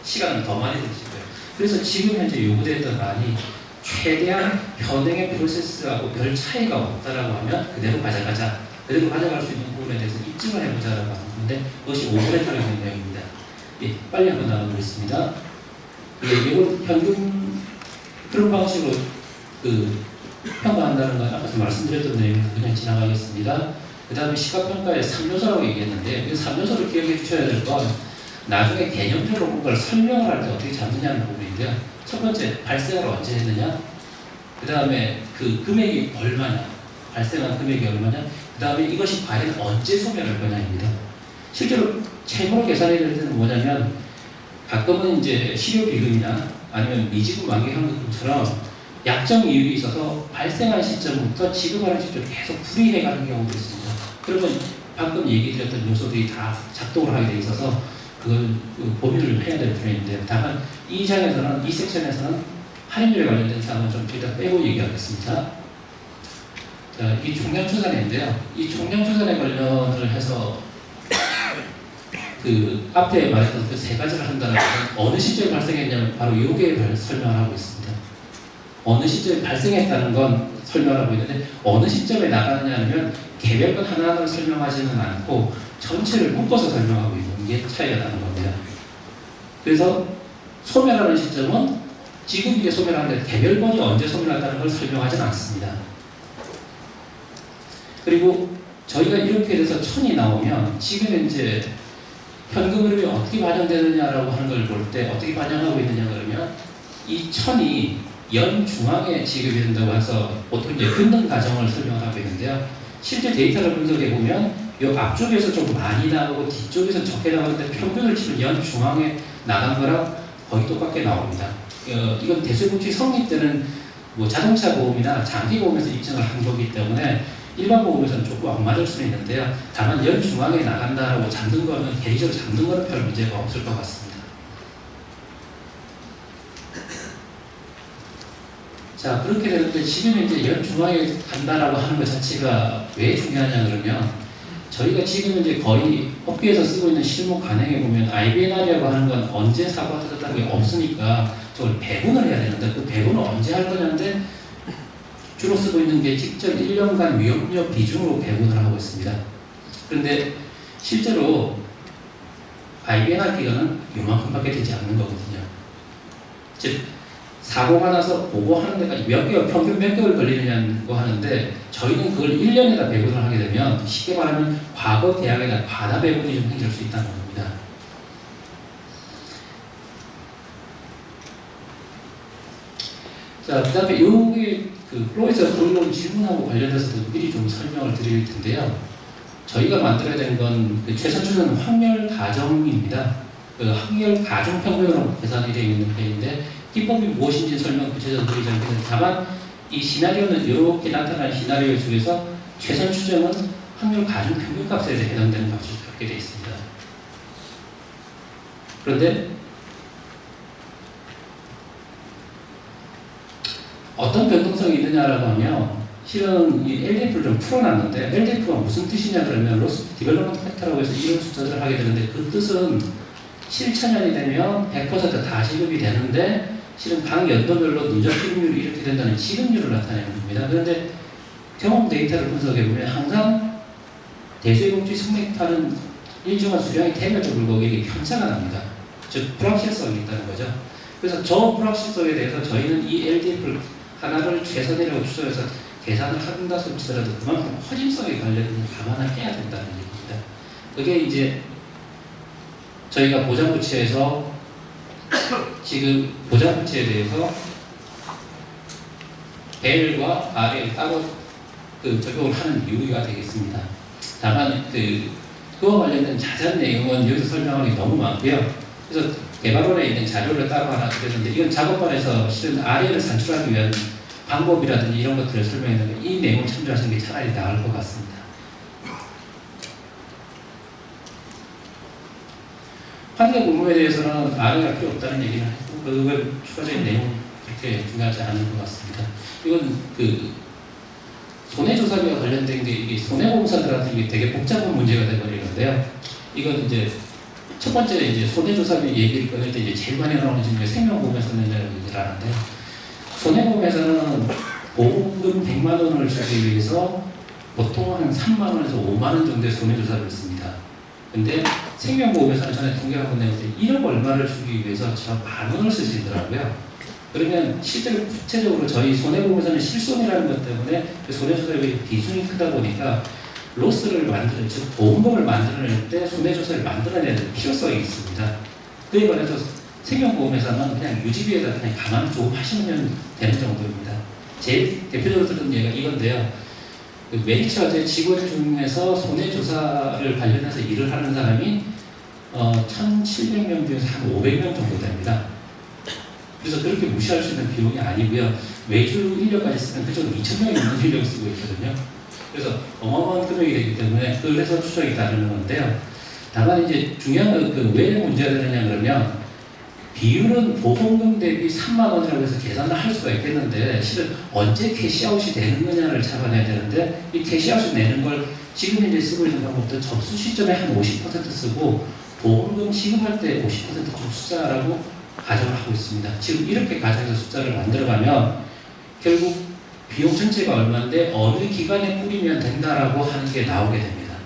시간은 더 많이 들 수 있고요. 그래서 지금 현재 요구됐던 안이 최대한 현행의 프로세스하고 별 차이가 없다라고 하면 그대로 가져가자. 그대로 가져갈 수 있는 부분에 대해서 입증을 해보자라고 하는 건데 그것이 5번에 들어있는 내용입니다. 예, 빨리 한번 나눠보겠습니다. 예, 이건 현금 그런 방식으로 평가한다는 건 아까 말씀드렸던 내용에서 그냥 지나가겠습니다. 그 다음에 시가평가의 3요소라고 얘기했는데 이 3요소를 기억해 주셔야 될 건 나중에 개념적으로 뭔가를 설명을 할 때 어떻게 잡느냐는 부분인데요. 첫 번째, 발생을 언제 했느냐? 그 다음에 그 금액이 얼마냐? 발생한 금액이 얼마냐? 그 다음에 이것이 과연 언제 소멸할 거냐입니다. 실제로 채무로 계산해야 될 때는 뭐냐면 가끔은 이제 실효비금이나 아니면 미지급 만기현금처럼 약정 이율이 있어서 발생한 시점부터 지급하는 시점을 계속 불이해가는 경우도 있습니다. 그러면 방금 얘기드렸던 요소들이 다 작동을 하게 돼 있어서 그걸 범위를 해야 될 필요인데요. 다만 이 장에서는 이 섹션에서는 할인율에 관련된 사항은 좀 일단 빼고 얘기하겠습니다. 자, 이 총량추산인데요. 이 총량추산에 관련을 해서 그 앞에 말했던 그 세 가지를 한다는 것은 어느 시점에 발생했냐면 바로 요게 설명을 하고 있습니다. 어느 시점에 발생했다는 건 설명하고 있는데 어느 시점에 나가느냐 하면 개별건 하나하나 설명하지는 않고 전체를 묶어서 설명하고 있는 게 차이가 나는 겁니다. 그래서 소멸하는 시점은 지금 이게 소멸하는데 개별건이 언제 소멸한다는 걸 설명하지는 않습니다. 그리고 저희가 이렇게 돼서 천이 나오면 지금 이제 현금 흐름이 어떻게 반영되느냐라고 하는 걸 볼 때 어떻게 반영하고 있느냐 그러면 이 천이 연중앙에 지급이 된다고 해서 보통 이제 긋는 과정을 설명하고 있는데요. 실제 데이터를 분석해 보면 이 앞쪽에서 좀 많이 나오고 뒤쪽에서 적게 나오는데 평균을 치면 연중앙에 나간 거랑 거의 똑같게 나옵니다. 이건 대수복지 성립 때는 뭐 자동차 보험이나 장기 보험에서 입증을 한 거기 때문에 일반 보험에서는 조금 안 맞을 수는 있는데요. 다만 연중앙에 나간다라고 잡는 거는 대리적으로 잡는 거는 별 문제가 없을 것 같습니다. 자, 그렇게 되는데 지금 이제 연중앙에 간다라고 하는 것 자체가 왜 중요하냐 그러면 저희가 지금 이제 거의 업계에서 쓰고 있는 실무 관행에 보면 IBNR이라고 하는 건 언제 사고가 터졌다는 게 없으니까 저걸 배분을 해야 되는데 그 배분을 언제 할 거냐인데 주로 쓰고 있는 게 직접 1년간 위험료 비중으로 배분을 하고 있습니다. 그런데 실제로 IBNR 기간은 요만큼밖에 되지 않는 거거든요. 즉 사고가 나서 보고하는 데까지 몇 개월, 평균 몇 개월 걸리느냐고 하는데 저희는 그걸 1년에다 배분을 하게 되면 쉽게 말하면 과거 대학에다 과다 배분이 좀 생길 수 있다는 겁니다. 자, 그 다음에 여기 플로에서 보이는 질문하고 관련해서도 미리 좀 설명을 드릴 텐데요. 저희가 만들어야 되는 건 최선 추정은 확률 가정입니다. 그 확률 가정 평균으로 계산이 되어 있는 편인데 기법이 무엇인지 설명 구체적으로 드리지 않겠는데 다만 이 시나리오는 이렇게 나타나는 시나리오 중에서 최선 추정은 확률 가정 평균값에 해당되는 값을 갖게 되어 있습니다. 그런데 어떤 변동성이 있느냐라고 하면 실은 이 LDF를 좀 풀어놨는데 LDF가 무슨 뜻이냐 그러면 로스 디벨롭먼트 팩터라고 해서 이런 숫자들을 하게 되는데 그 뜻은 실천년이 되면 100%다 지급이 되는데 실은 각 연도별로 누적 지급률이 이렇게 된다는 지급률을 나타내는 겁니다. 그런데 경험 데이터를 분석해보면 항상 대수의복지 승리파는 일정한 수량이 됨에도 불구하고 이게 편차가 납니다. 즉 불확실성이 있다는 거죠. 그래서 저 불확실성에 대해서 저희는 이 LDF를 하나를 최선이라고 추정해서 계산을 한다 손치더라도 그만큼 허심성에 관련된 감안을 해야 된다는 얘기입니다. 그게 이제 저희가 보장부채에서 지금 보장부채에 대해서 벨과 R에 따로 적용을 하는 이유가 되겠습니다. 다만 그와 관련된 자세한 내용은 여기서 설명하기 너무 많고요. 그래서 개발원에 있는 자료를 따로 하나 드렸는데 이건 작업반에서 실은 R을 산출하기 위한 방법이라든지 이런 것들을 설명했는데 이 내용을 참조하시는 게 차라리 나을 것 같습니다. 환경 공모에 대해서는 R가 필요 없다는 얘기는 했고 그 외 추가적인 내용은 그렇게 중요하지 않은 것 같습니다. 이건 손해조사비와 관련된 게 이게 손해보험사들한테 이게 되게 복잡한 문제가 되어버리는데요. 이건 이제 첫 번째 이제 손해조사비 얘기를 꺼낼 때 이제 제일 많이 나오는 질문이 생명보험에 썼느냐는 얘기를 하는데 손해보험에서는 보험금 100만 원을 주기 위해서 보통 한 3만 원에서 5만 원 정도의 손해조사비를 씁니다. 근데 생명보험에서는 전에 통계를 한번 내는데 1억 얼마를 주기 위해서 저 만 원을 쓰시더라고요. 그러면 실제로 구체적으로 저희 손해보험에서는 실손이라는 것 때문에 그 손해조사비의 비중이 크다 보니까 로스를 만드는, 즉 보험금을 만들어낼 때 손해조사를 만들어내는 필요성이 있습니다. 그에 관해서 생명보험에서는 그냥 유지비에다 그냥 가만 조금 하시면 되는 정도입니다. 제일 대표적으로 들은 예가 이건데요. 메리츠화재 직원 중에서 손해조사를 관련해서 일을 하는 사람이 1,700명 중에서 한 500명 정도 됩니다. 그래서 그렇게 무시할 수 있는 비용이 아니고요. 외주 인력까지 쓰면 그쪽은 2,000명이 넘는 인력을 쓰고 있거든요. 그래서 어마어마한 금액이 되기 때문에 그래서 추적이 다르는 건데요. 다만 이제 중요한 건 왜 문제가 되느냐 그러면 비율은 보험금 대비 3만 원이라고 해서 계산을 할 수가 있겠는데 실은 언제 캐시아웃이 되는 거냐를 잡아내야 되는데 이 캐시아웃이 내는 걸 지금 이제 쓰고 있는 방법도 접수 시점에 한 50% 쓰고 보험금 지급할 때 50% 접수자라고 가정을 하고 있습니다. 지금 이렇게 가정해서 숫자를 만들어가면 결국 비용 전체가 얼마인데 어느 기간에 뿌리면 된다라고 하는 게 나오게 됩니다.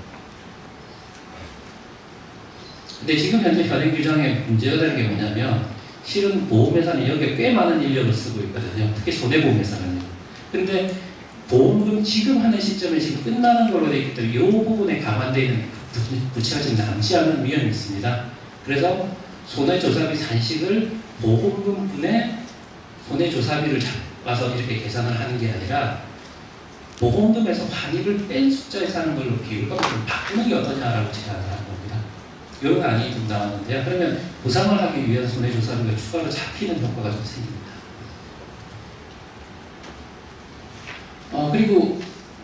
근데 지금 현재 현행 규정에 문제가 되는 게 뭐냐면 실은 보험회사는 여기에 꽤 많은 인력을 쓰고 있거든요. 특히 손해보험회사는요. 근데 보험금 지급하는 시점에 지금 끝나는 걸로 되어 있기 때문에 이 부분에 감안되어 있는 부채가 지금 남지 않은 위험이 있습니다. 그래서 손해조사비 산식을 보험금분의 손해조사비를 잡아서 이렇게 계산을 하는 게 아니라 보험금에서 환입을 뺀 숫자에서 하는 걸로 비율과 좀 바꾸는 게 어떠냐라고 제안을 하는 겁니다. 이런 안이 좀 나왔는데요. 그러면 보상을 하기 위한 손해조사비가 추가로 잡히는 효과가 좀 생깁니다. 그리고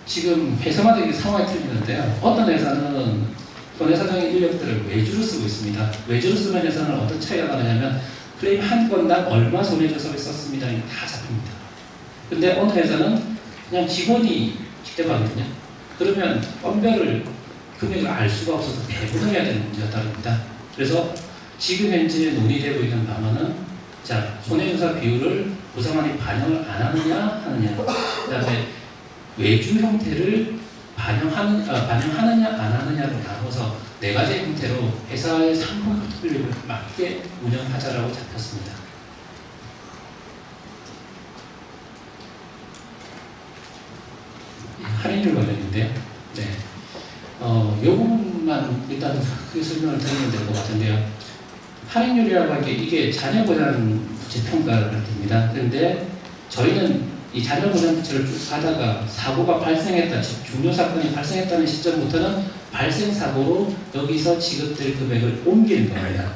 지금 회사마다 이게 상황이 틀리는데요. 어떤 회사는 손해사정의 인력들을 외주로 쓰고 있습니다. 외주로 쓰는 회사는 어떤 차이가 나느냐면 클레임 한 건당 얼마 손해조사비 썼습니다. 이거 다 잡힙니다. 근데 어느 회사는 그냥 직원이 직접 하거든요. 그러면 건별을 금액을 알 수가 없어서 배분을 해야 되는 문제가 따릅니다. 그래서 지금 현재 논의되고 있는 방안은 자, 손해조사 비율을 보상안이 반영을 안 하느냐 하느냐, 그 다음에 외주 형태를 반영하느냐 안 하느냐로 나눠서 네 가지 형태로 회사의 상품 포트폴리오를 맞게 운영하자라고 잡혔습니다. 할인율 관련인데요. 네. 이 부분만 일단 크게 설명을 드리면 될 것 같은데요. 할인율이라고 할 게 이게 자녀보장 부채 평가를 할 때입니다. 그런데 저희는 이 자녀보장 부채를 쭉 가다가 사고가 발생했다, 즉 중요 사건이 발생했다는 시점부터는 발생 사고로 여기서 지급될 금액을 옮기는 겁니다.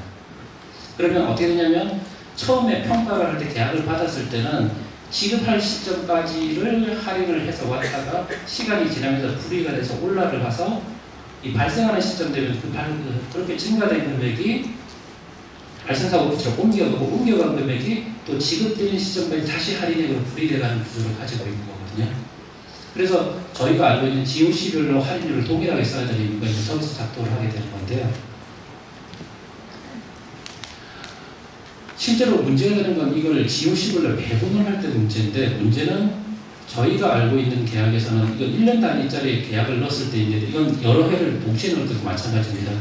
그러면 어떻게 되냐면 처음에 평가를 할 때 계약을 받았을 때는 지급할 시점까지를 할인을 해서 왔다가 시간이 지나면서 불이익가 돼서 올라를 가서 이 발생하는 시점 되면 그렇게 증가된 금액이 발생사고 부채로 옮겨간 금액이 또 지급되는 시점까지 다시 할인액으로 불이익되가는 구조를 가지고 있는 거거든요. 그래서 저희가 알고 있는 GOC별로 할인율을 동일하게 써야 되는 이유가 이제 저기서 작동을 하게 되는 건데요. 실제로 문제가 되는 건 이걸 GOC별로 배분을 할 때 문제인데, 문제는 저희가 알고 있는 계약에서는 이건 1년 단위짜리 계약을 넣었을 때인데 이건 여러 해를 동시에 넣을 때도 마찬가지입니다.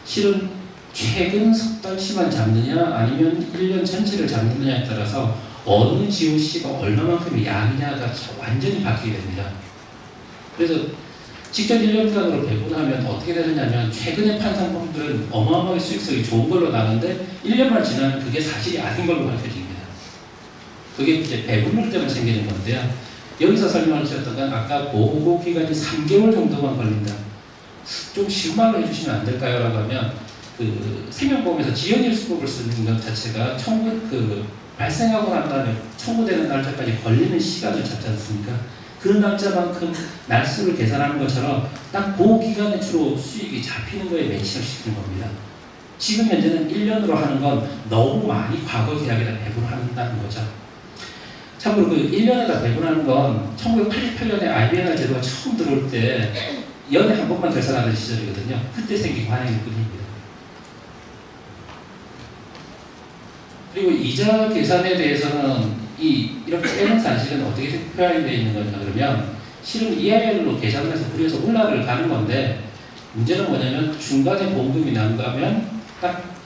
실은 최근 석 달치만 잡느냐 아니면 1년 전체를 잡느냐에 따라서 어느 GOC가 얼마만큼의 양이냐가 완전히 바뀌게 됩니다. 그래서 직접 1년 단위로 배분하면 어떻게 되느냐면 최근에 판 상품들은 어마어마하게 수익성이 좋은 걸로 나는데 1년만 지나면 그게 사실이 아닌 걸로 밝혀집니다. 그게 이제 배분율 때문에 생기는 건데요. 여기서 설명을 드렸던 건 아까 보고 기간이 3개월 정도만 걸린다. 좀 쉬운 말로 해주시면 안 될까요? 라고 하면 생명보험에서 지연일 수법을 쓰는 것 자체가 발생하고 난 다음에 청구되는 날짜까지 걸리는 시간을 잡지 않습니까? 그 날짜만큼 날수를 계산하는 것처럼 딱 그 기간에 주로 수익이 잡히는 거에 매칭을 시키는 겁니다. 지금 현재는 1년으로 하는 건 너무 많이 과거 계약에다 배분한다는 거죠. 참고로 1년에다 배분하는 건 1988년에 IBNR 제도가 처음 들어올 때 연에 한 번만 결산하던 시절이거든요. 그때 생긴 관행일 뿐입니다. 그리고 이자 계산에 대해서는 이렇게 빼는 산식은 어떻게 표현이 되어 있는 거냐 그러면 실은 EIR로 계산을 해서 그래서 올라를 가는 건데, 문제는 뭐냐면 중간에 보험금이 나가면 딱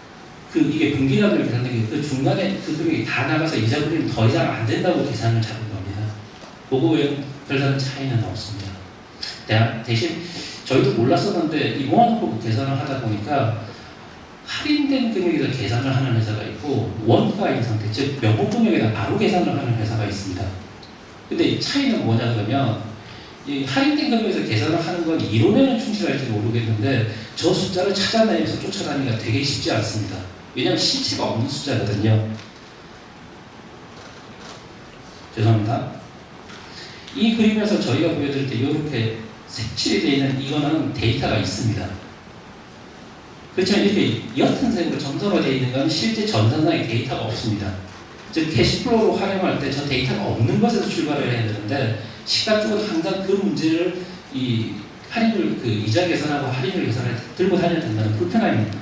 이게 분기납으로 계산된 게 그 중간에 그 금액이 다 나가서 이자 부리면 더 이상 안 된다고 계산을 잡은 겁니다. 그거 외에는 별다른 차이는 없습니다. 대신 저희도 몰랐었는데 이 모아놓고 계산을 하다 보니까 할인된 금액에다 계산을 하는 회사가 있고 원가인 상태, 즉 명목 금액에다 바로 계산을 하는 회사가 있습니다. 근데 이 차이는 뭐냐 그러면 이 할인된 금액에서 계산을 하는 건 이론에는 충실할지 모르겠는데 저 숫자를 찾아다니면서 쫓아다니기가 되게 쉽지 않습니다. 왜냐하면 실체가 없는 숫자거든요. 죄송합니다. 이 그림에서 저희가 보여드릴 때 이렇게 색칠이 되어 있는 이거는 데이터가 있습니다. 그렇지만 이렇게 옅은 색으로 점선화 되어 있는 건 실제 전산상의 데이터가 없습니다. 즉 캐시플로우로 활용할 때 저 데이터가 없는 것에서 출발을 해야 되는데 시가 쪽은 항상 그 문제를 이 할인율 이자 계산하고 할인율 계산을 들고 다녀야 된다는 불편함이 있는 겁니다.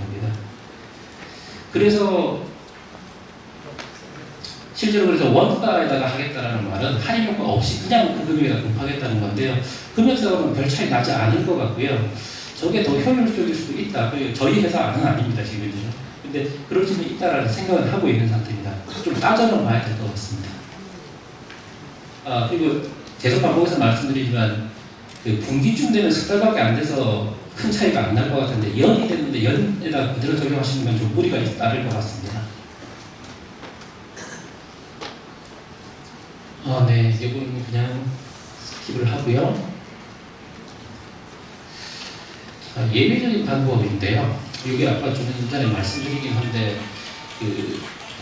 그래서 실제로 그래서 원가에다가 하겠다라는 말은 할인 효과 없이 그냥 그 금액에다 곱하겠다는 건데요. 금액상으로는 별 차이 나지 않을 것 같고요. 저게 더 효율적일 수도 있다. 저희 회사는 아닙니다, 지금 현재는. 근데 그럴 수도 있다라는 생각을 하고 있는 상태입니다. 좀 따져는 봐야 될 것 같습니다. 그리고 계속 반복해서 말씀드리지만 그 분기쯤 되면 석 달밖에 안 돼서 큰 차이가 안 날 것 같은데 연이 됐는데 연에다 그대로 적용하시는 건 좀 무리가 따를 것 같습니다. 네, 이건 그냥 스킵을 하고요. 예외적인 방법인데요. 이게 아까 좀 전에 말씀드리긴 한데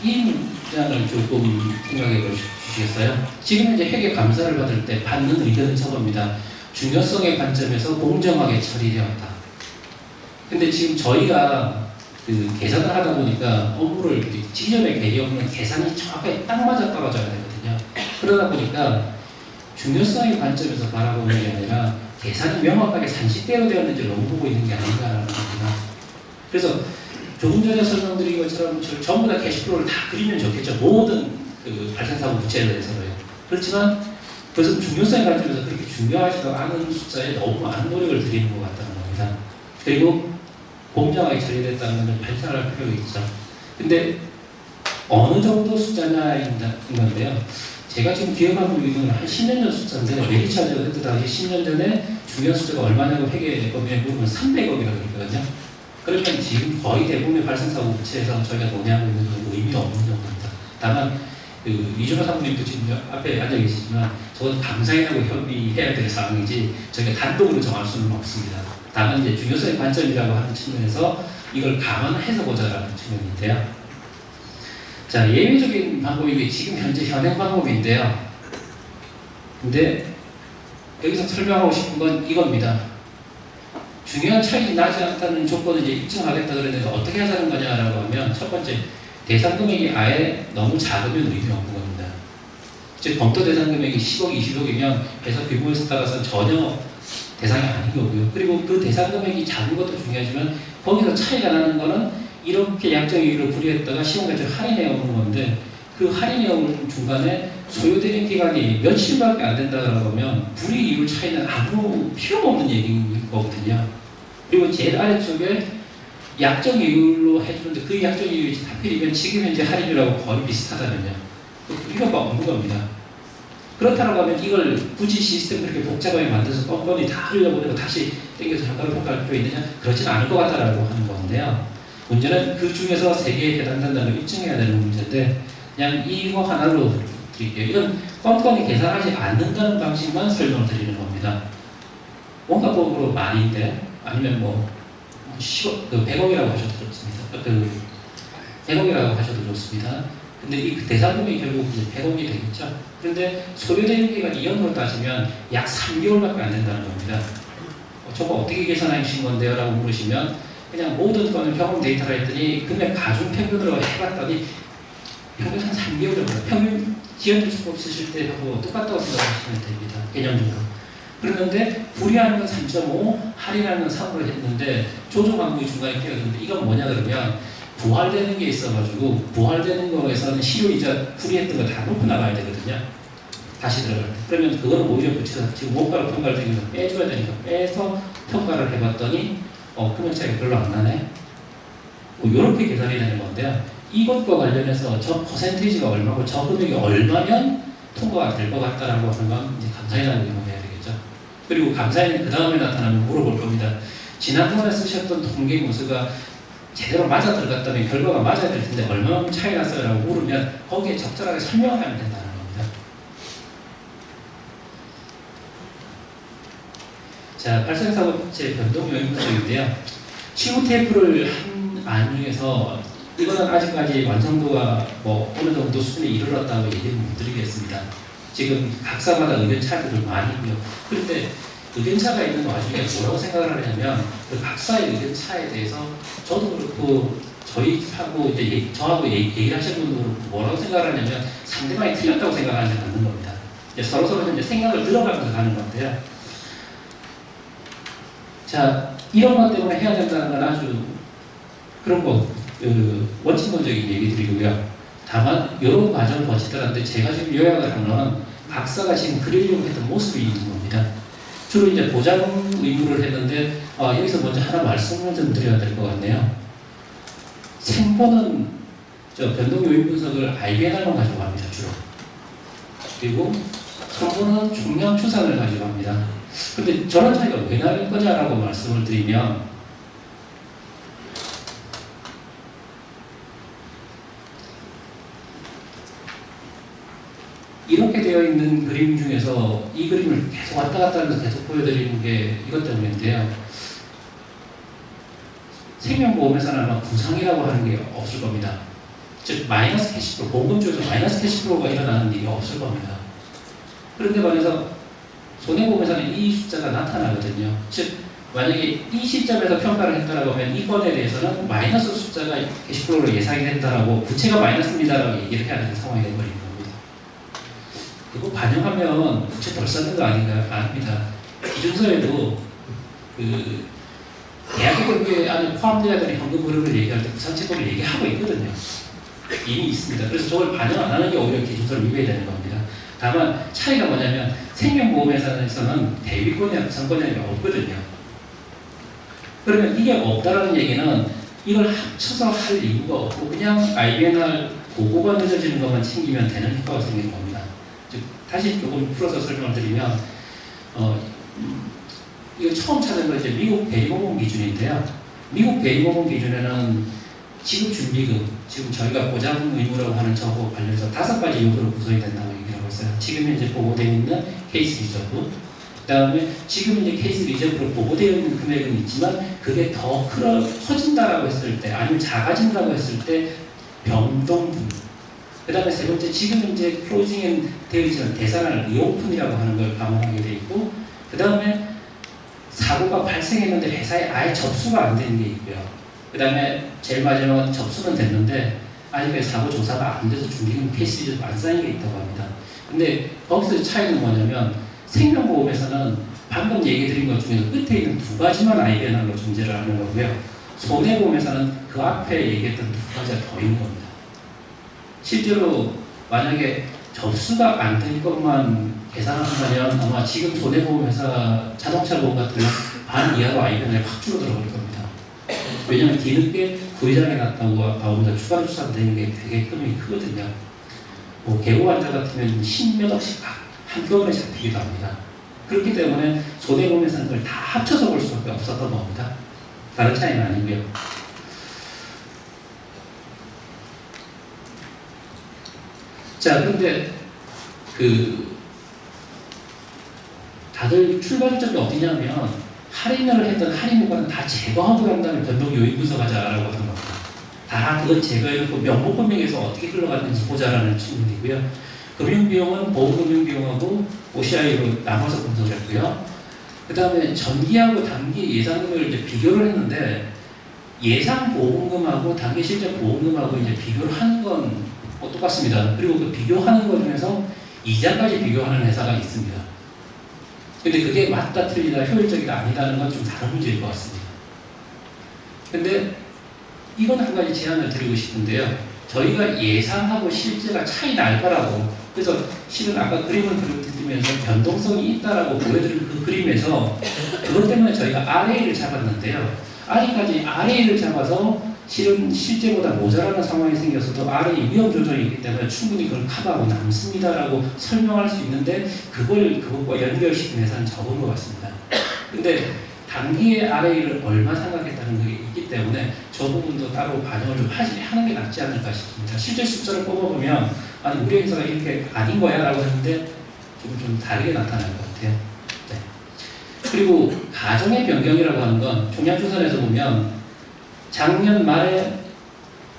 이 문장을 조금 생각해 주시겠어요? 지금 이제 회계 감사를 받을 때 받는 의견은 저겁니다. 중요성의 관점에서 공정하게 처리되었다. 근데 지금 저희가 계산을 하다 보니까 업무를 기존의 개념은 계산이 정확하게 딱 맞아 떨어져야 되거든요. 그러다 보니까 중요성의 관점에서 바라보는 게 아니라 계산이 명확하게 산식대로 되었는지 너무 보고 있는 게 아닌가라는 겁니다. 그래서 조금 전에 설명드린 것처럼 전부 다 캐시플로우를 다 그리면 좋겠죠. 모든 발생사고 부채에 대해서요. 그렇지만 그것은 중요성의 관점에서 그렇게 중요하지도 않은 숫자에 너무 많은 노력을 들이는 것 같다는 겁니다. 그리고 공정하게 처리됐다는 것을 발전할 필요가 있죠. 근데 어느 정도 숫자냐인 건데요. 제가 지금 기억하고 있는 한 10년 전 숫자인데 메리차저 그때 당시 10년 전에 중요한 숫자가 얼마냐고 회계법인에 물으면 300억이라고 그랬거든요. 그러면 지금 거의 대부분의 발생사고 부채에서 저희가 논의하고 있는 건 의미가 없는 정도입니다. 다만 이준호 사모님도 지금 앞에 앉아 계시지만 저건 감사인하고 협의해야 될 사항이지 저희가 단독으로 정할 수는 없습니다. 다만 이제 중요성의 관점이라고 하는 측면에서 이걸 감안해서 보자라는 측면인데요. 자, 예외적인 방법이 지금 현재 현행 방법인데요. 근데 여기서 설명하고 싶은 건 이겁니다. 중요한 차이가 나지 않다는 조건을 이제 입증하겠다 그랬는데 어떻게 하자는 거냐라고 하면 첫 번째, 대상 금액이 아예 너무 작으면 의미 없는 겁니다. 즉 검토 대상 금액이 10억, 20억이면 회사 규모에 따라서 전혀 대상이 아닌 거고요. 그리고 그 대상 금액이 작은 것도 중요하지만 거기서 차이가 나는 거는 이렇게 약정 이유를 불이했다가 시험까지 할인해 오는 건데 그 할인해 오는 중간에 소요되는 기간이 며칠밖에 안 된다고 하면 불이익 이율 차이는 아무 필요가 없는 얘기인 거거든요. 그리고 제일 아래쪽에 약정 이율로 해주는데 그 약정 이율이 하필이면 지금 현재 할인율하고 거의 비슷하다면요. 필요가 없는 겁니다. 그렇다고 하면 이걸 굳이 시스템 그렇게 복잡하게 만들어서 뻔뻔히 다 흘려보내고 다시 땡겨서 효과를 평가할 필요 있느냐? 그렇지는 않을 것 같다라고 하는 건데요. 문제는 그 중에서 3개에 해당된다는 걸 입증해야 되는 문제인데 그냥 이거 하나로 드릴게요. 이건 뻔뻔히 계산하지 않는다는 방식만 설명을 드리는 겁니다. 원가법으로 만인데 아니면 뭐 10억, 100억이라고 하셔도 좋습니다. 100억이라고 하셔도 좋습니다. 근데 이 대상금이 결국 이제 100억이 되겠죠. 그런데 소요되는 기간 2년으로 따지면 약 3개월밖에 안 된다는 겁니다. 저거 어떻게 계산하신 건데요? 라고 물으시면 그냥 모든 건을 경험 데이터라 했더니 금액 가중 평균으로 해봤더니 평균 한 3개월 정도, 평균 지연율 수법 쓰실 때하고 똑같다고 생각하시면 됩니다. 개념적으로. 그런데 불이하는 건 3.5, 할인하는 건 3으로 했는데 조정 항목이 중간에 끼어드는데 이건 뭐냐 그러면 부활되는 게 있어가지고 부활되는 거에서는 실효이자 불이했던 거 다 놓고 나가야 되거든요. 다시 들어갈 때. 그러면 그거는 오히려 붙여서 지금 원가로 평가를 되니까 빼줘야 되니까 빼서 평가를 해봤더니 금액 차이가 별로 안 나네. 뭐 이렇게 계산이 되는 건데요. 이것과 관련해서 저 퍼센테이지가 얼마고 저 금액이 얼마면 통과가 될 것 같다라고 하는 건 이제 감사인하고 의논해야 되겠죠. 그리고 감사인은 그 다음에 나타나면 물어볼 겁니다. 지난번에 쓰셨던 통계 모수가 제대로 맞아 들어갔다면 결과가 맞아야 될 텐데 얼마만큼 차이 났어요? 라고 물으면 거기에 적절하게 설명을 하면 된다는 겁니다. 자, 발생사고 부채 변동 요인 분석인데요. 치우 테이프를 한 안중에서 이거는 아직까지 완성도가 뭐 어느 정도 수준에 이르렀다고 얘기를 못 드리겠습니다. 지금 각사마다 의견 차이도 좀 많이 있고요. 그런데 의견 차가 있는 와중에 뭐라고 생각을 하냐면 그 각사의 의견 차에 대해서 저도 그렇고 저희하고 이제 저하고 얘기를 하시는 분도 그렇고 뭐라고 생각을 하냐면 상대방이 틀렸다고 생각하지 않는 겁니다. 서로서로 이제 생각을 들어가면서 가는 건데요. 자, 이런 것 때문에 해야 된다는 건 아주 그런 거 원칙론적인 얘기들이고요. 다만 여러 과정을 거치더라는데 제가 지금 요약을 한 거는 박사가 지금 그리려고 했던 모습이 있는 겁니다. 주로 이제 보장 의무를 했는데 여기서 먼저 하나 말씀을 좀 드려야 될 것 같네요. 생본은 변동 요인 분석을 IBNR만 가지고 합니다. 주로. 그리고 성분은 총량 추산을 가지고 합니다. 근데 저런 차이가 왜 나는 거냐라고 말씀을 드리면 이렇게 되어 있는 그림 중에서 이 그림을 계속 왔다 갔다 하면서 계속 보여드리는 게 이것 때문인데요. 생명보험에서는 아마 부상이라고 하는 게 없을 겁니다. 즉 마이너스 캐시플로우, 보험 쪽에서 마이너스 캐시플로우가 일어나는 일이 없을 겁니다. 그런데 반해서 손해보험에서는 이 숫자가 나타나거든요. 즉 만약에 이 시점에서 평가를 했다라고 하면 이 건에 대해서는 마이너스 숫자가 캐시플로우로 예상이 된다라고 부채가 마이너스입니다라고 얘기를 해야 되는 상황이 되어버리는 겁니다. 그거 반영하면 부채 덜 쌓는 거 아닙니다. 기준서에도 그 계약의 경우에 안에 포함되어야 되는 현금 흐름을 얘기할 때 부산채권을 얘기하고 있거든요. 이미 있습니다. 그래서 저걸 반영 안 하는 게 오히려 기준서를 위배되는 겁니다. 다만 차이가 뭐냐면 생명보험회사에서는 대위권이나 부상권이라는 게 없거든요. 그러면 이게 없다라는 얘기는 이걸 합쳐서 할 이유가 없고 그냥 IBNR 보고가 늦어지는 것만 챙기면 되는 효과가 생기는 겁니다. 즉 다시 조금 풀어서 설명을 드리면 이거 처음 찾은 건 이제 미국 대리보험 기준인데요. 미국 대리보험 기준에는 지급준비금, 지금 저희가 보장 의무라고 하는 저거 관련해서 5가지 요소로 구성이 된다고 얘기하고 있어요. 지금 이제 보고되어 있는 케이스 리저브, 그 다음에 지금 이제 케이스 리저브로 보고되어 있는 금액은 있지만 그게 더 커진다라고 했을 때, 아니면 작아진다고 했을 때 변동분, 그 다음에 세 번째 지금 이제 클로징 되어 있지만 대산할 리오픈이라고 하는 걸 감안하게 되어 있고, 그 다음에 사고가 발생했는데 회사에 아예 접수가 안 되는 게 있고요. 그 다음에 제일 마지막은 접수는 됐는데 아직 사고 조사가 안 돼서 준비금 케이스가 안 쌓인 게 있다고 합니다. 근데 거기서 차이는 뭐냐면 생명보험에서는 방금 얘기 드린 것 중에서 끝에 있는 2가지만 IBNR로 존재를 하는 거고요. 손해보험에서는 그 앞에 얘기했던 2가지가 더 있는 겁니다. 실제로 만약에 접수가 안 될 것만 계산한다면 아마 지금 손해보험회사 자동차 보험 같은 건 반 이하로 IBNR이 확 줄어들어 버릴 겁니다. 왜냐하면 뒤늦게 구의장에 났다고 나오면서 추가로 추산되는 게 되게 금액이 크거든요. 뭐 개고 환자 같으면 10몇 억씩 한꺼번에 잡히기도 합니다. 그렇기 때문에 손해보험에서는 그걸 다 합쳐서 볼 수밖에 없었던 겁니다. 다른 차이는 아니고요. 자, 그런데 다들 출발점이 어디냐면 할인을 했던 할인 효과는 다 제거하고 난 다음에 변동 요인 분석하자라고 하는 겁니다. 다 그걸 제거해놓고 명목금액에서 어떻게 흘러갔는지 보자라는 측면이고요. 금융비용은 보험금융비용하고 OCI로 나눠서 분석했고요. 그 다음에 전기하고 단기 예상금을 이제 비교를 했는데 예상 보험금하고 단기 실제 보험금하고 이제 비교를 하는 건 똑같습니다. 그리고 그 비교하는 것 중에서 이자까지 비교하는 회사가 있습니다. 근데 그게 맞다 틀리다 효율적이다 아니다는 건 좀 다른 문제일 것 같습니다. 근데 이건 한 가지 제안을 드리고 싶은데요. 저희가 예상하고 실제가 차이 날 거라고, 그래서 실은 아까 그림을 그려드리면서 변동성이 있다라고 보여드린 그 그림에서 그것 때문에 저희가 RA를 잡았는데요. RA를 잡아서 실은 실제보다 모자라는 상황이 생겼어도 RA 위험 조정이 있기 때문에 충분히 그걸 커버하고 남습니다라고 설명할 수 있는데 그것과 연결시킨 회사는 적은 것 같습니다. 근데 단기의 RA를 얼마 생각했다는 게 있기 때문에 저 부분도 따로 반영을 좀 하는 게 낫지 않을까 싶습니다. 실제 숫자를 뽑아보면 아니 우리 회사가 이렇게 아닌 거야 라고 했는데 좀 다르게 나타날 것 같아요. 네. 그리고 가정의 변경이라고 하는 건 종량주선에서 보면 작년 말에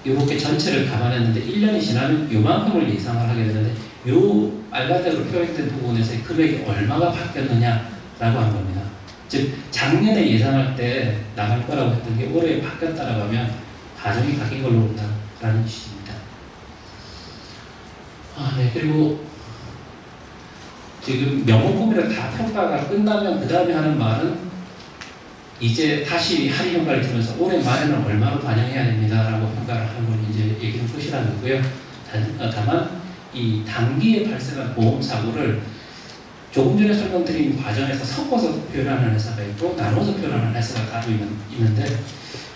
이렇게 전체를 감안했는데 1년이 지나면 요만큼을 예상을 하게 되는데 요 알바대로 표현된 부분에서의 금액이 얼마가 바뀌었느냐라고 한 겁니다. 즉 작년에 예상할 때 나갈 거라고 했던 게 올해 바뀌었다라고 하면 가정이 바뀐 걸로 본다라는 뜻입니다. 네. 그리고 지금 명목금이라 다 평가가 끝나면 그 다음에 하는 말은 이제 다시 할인 효과를 주면서 올해 말에는 얼마로 반영해야 됩니다라고 평가를 하는 건 이제 얘기는 끝이라는 거고요. 다만 이 단기에 발생한 보험 사고를 조금 전에 설명드린 과정에서 섞어서 표현하는 회사가 있고 나눠서 표현하는 회사가 따로 있는데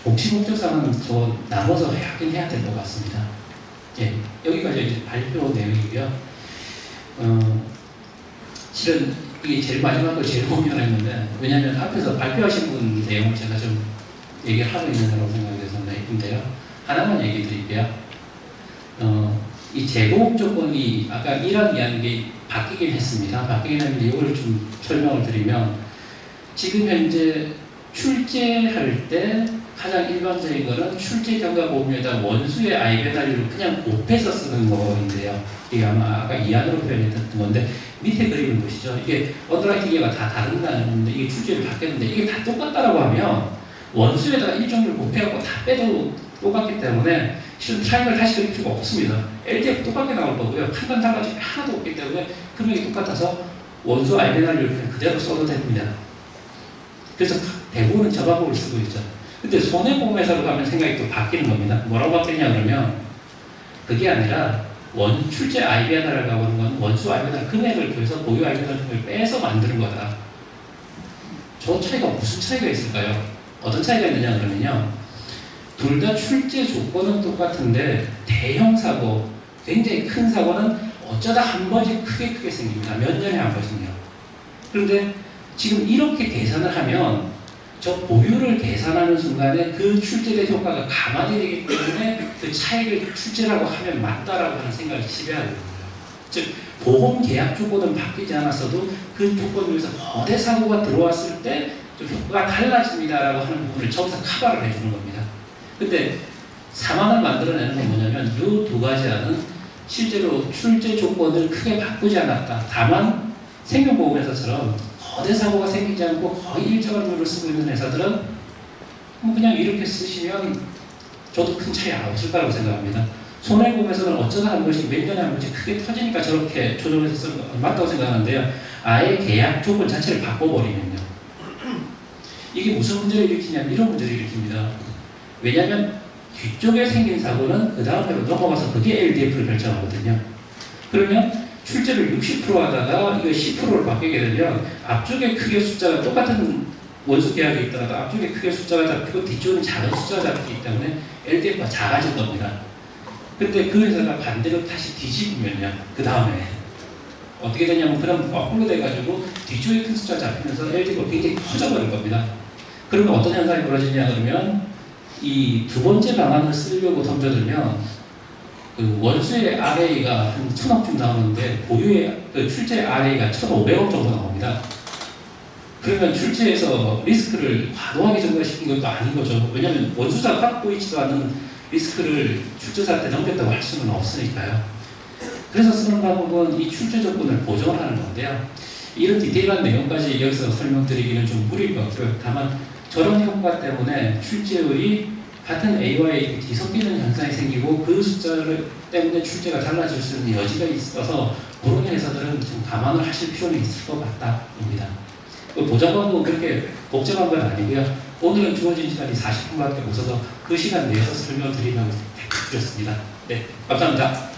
복지 목적상은 저 나눠서 하긴 해야 될 것 같습니다. 예, 여기까지 이제 발표 내용이고요. 실은 이게 제일 마지막으로 제일 고민했는데 왜냐하면 앞에서 발표하신 분 내용을 제가 좀 얘기를 하고 있는 거라고 생각해서 있는데요. 하나만 얘기 드릴게요. 이 재보험 조건이 아까 1학 2학년이 바뀌긴 했습니다. 바뀌긴 했는데 이걸 좀 설명을 드리면 지금 현재 출제할 때 가장 일반적인 거는 출제 경과 보험료에다 원수의 아이배달료를 그냥 곱해서 쓰는 거인데요. 이게 아마 아까 2학으로 표현했던 건데 밑에 그림을 보시죠. 이게 언더라이팅가 다 다른다는데 이게 출제를 바뀌었는데 이게 다 똑같다라고 하면 원수에다가 일정률 곱해갖고 다 빼도 똑같기 때문에 실은 차이를 다시 그릴 필요가 없습니다. LDF 똑같게 나올 거고요. 판단 달라짐이 하나도 없기 때문에 금액이 똑같아서 원수 아이배달료를 그냥 그대로 써도 됩니다. 그래서 대부분은 저 방법을 쓰고 있죠. 근데 손해보험회사로 가면 생각이 또 바뀌는 겁니다. 뭐라고 바뀌냐 그러면 그게 아니라 출제 아이배달이라고 하는 건 원수 아이배달 금액을 더해서 보유 아이배달 금액을 빼서 만드는 거다. 저 차이가 무슨 차이가 있을까요? 어떤 차이가 있느냐 그러면요. 둘 다 출제 조건은 똑같은데 대형 사고, 굉장히 큰 사고는 어쩌다 한 번씩 크게 생깁니다. 몇 년에 한 번씩요. 그런데 지금 이렇게 계산을 하면 저 보유를 계산하는 순간에 그 출제된 효과가 감안이 되기 때문에 그 차익을 출제라고 하면 맞다라고 하는 생각을 지배하는 거예요. 즉 보험 계약 조건은 바뀌지 않았어도 그 조건 중에서 거대 사고가 들어왔을 때 좀 효과가 달라집니다라고 하는 부분을 저기서 커버를 해주는 겁니다. 근데 사망을 만들어내는 건 뭐냐면 이 두 가지 안은 실제로 출제 조건을 크게 바꾸지 않았다. 다만 생명보험회사처럼 거대 사고가 생기지 않고 거의 일정한 룰을 쓰고 있는 회사들은 뭐 그냥 이렇게 쓰시면 저도 큰 차이 없을 거라고 생각합니다. 손해보험에서는 어쩌다 한 번씩 몇 년에 한 번씩 크게 터지니까 저렇게 조정해서 쓰는 거 맞다고 생각하는데요. 아예 계약 조건 자체를 바꿔버리면요. 이게 무슨 문제를 일으키냐면 이런 문제를 일으킵니다. 왜냐하면 뒤쪽에 생긴 사고는 그 다음으로 넘어가서 그게 LDF를 결정하거든요. 그러면 출제를 60% 하다가 이거 10%를 바뀌게 되면 앞쪽에 크게 숫자가 똑같은 원수 계약이 있더라도 앞쪽에 크게 숫자가 잡히고 뒤쪽은 작은 숫자가 잡히기 때문에 LDF가 작아질 겁니다. 근데 그 회사가 반대로 다시 뒤집으면요. 그 다음에 어떻게 되냐면 그럼 거꾸로 돼가지고 뒤쪽에 큰 숫자 잡히면서 LDF가 굉장히 커져버릴 겁니다. 그러면 어떤 현상이 벌어지냐 그러면 이 두 번째 방안을 쓰려고 덤벼들면 그 원수의 RA가 한 1,000억쯤 나오는데 보유의 그 출제 RA가 1,500억 정도 나옵니다. 그러면 출제에서 리스크를 과도하게 증가시킨 것도 아닌 거죠. 왜냐하면 원수사가 갖고 있지도 않은 리스크를 출제사한테 넘겼다고 할 수는 없으니까요. 그래서 쓰는 방법은 이 출제 조건을 보정을 하는 건데요. 이런 디테일한 내용까지 여기서 설명드리기는 좀 무리일 것 같고요. 다만 저런 효과 때문에 출제율이 같은 A와 A 뒤섞이는 현상이 생기고 그 숫자를 때문에 출제가 달라질 수 있는 여지가 있어서 그런 회사들은 좀 감안을 하실 필요는 있을 것 같다입니다. 보장방법은 그렇게 복잡한 건 아니고요. 오늘은 주어진 시간이 40분밖에 없어서 그 시간 내에서 설명드리려고 드렸습니다. 네, 감사합니다.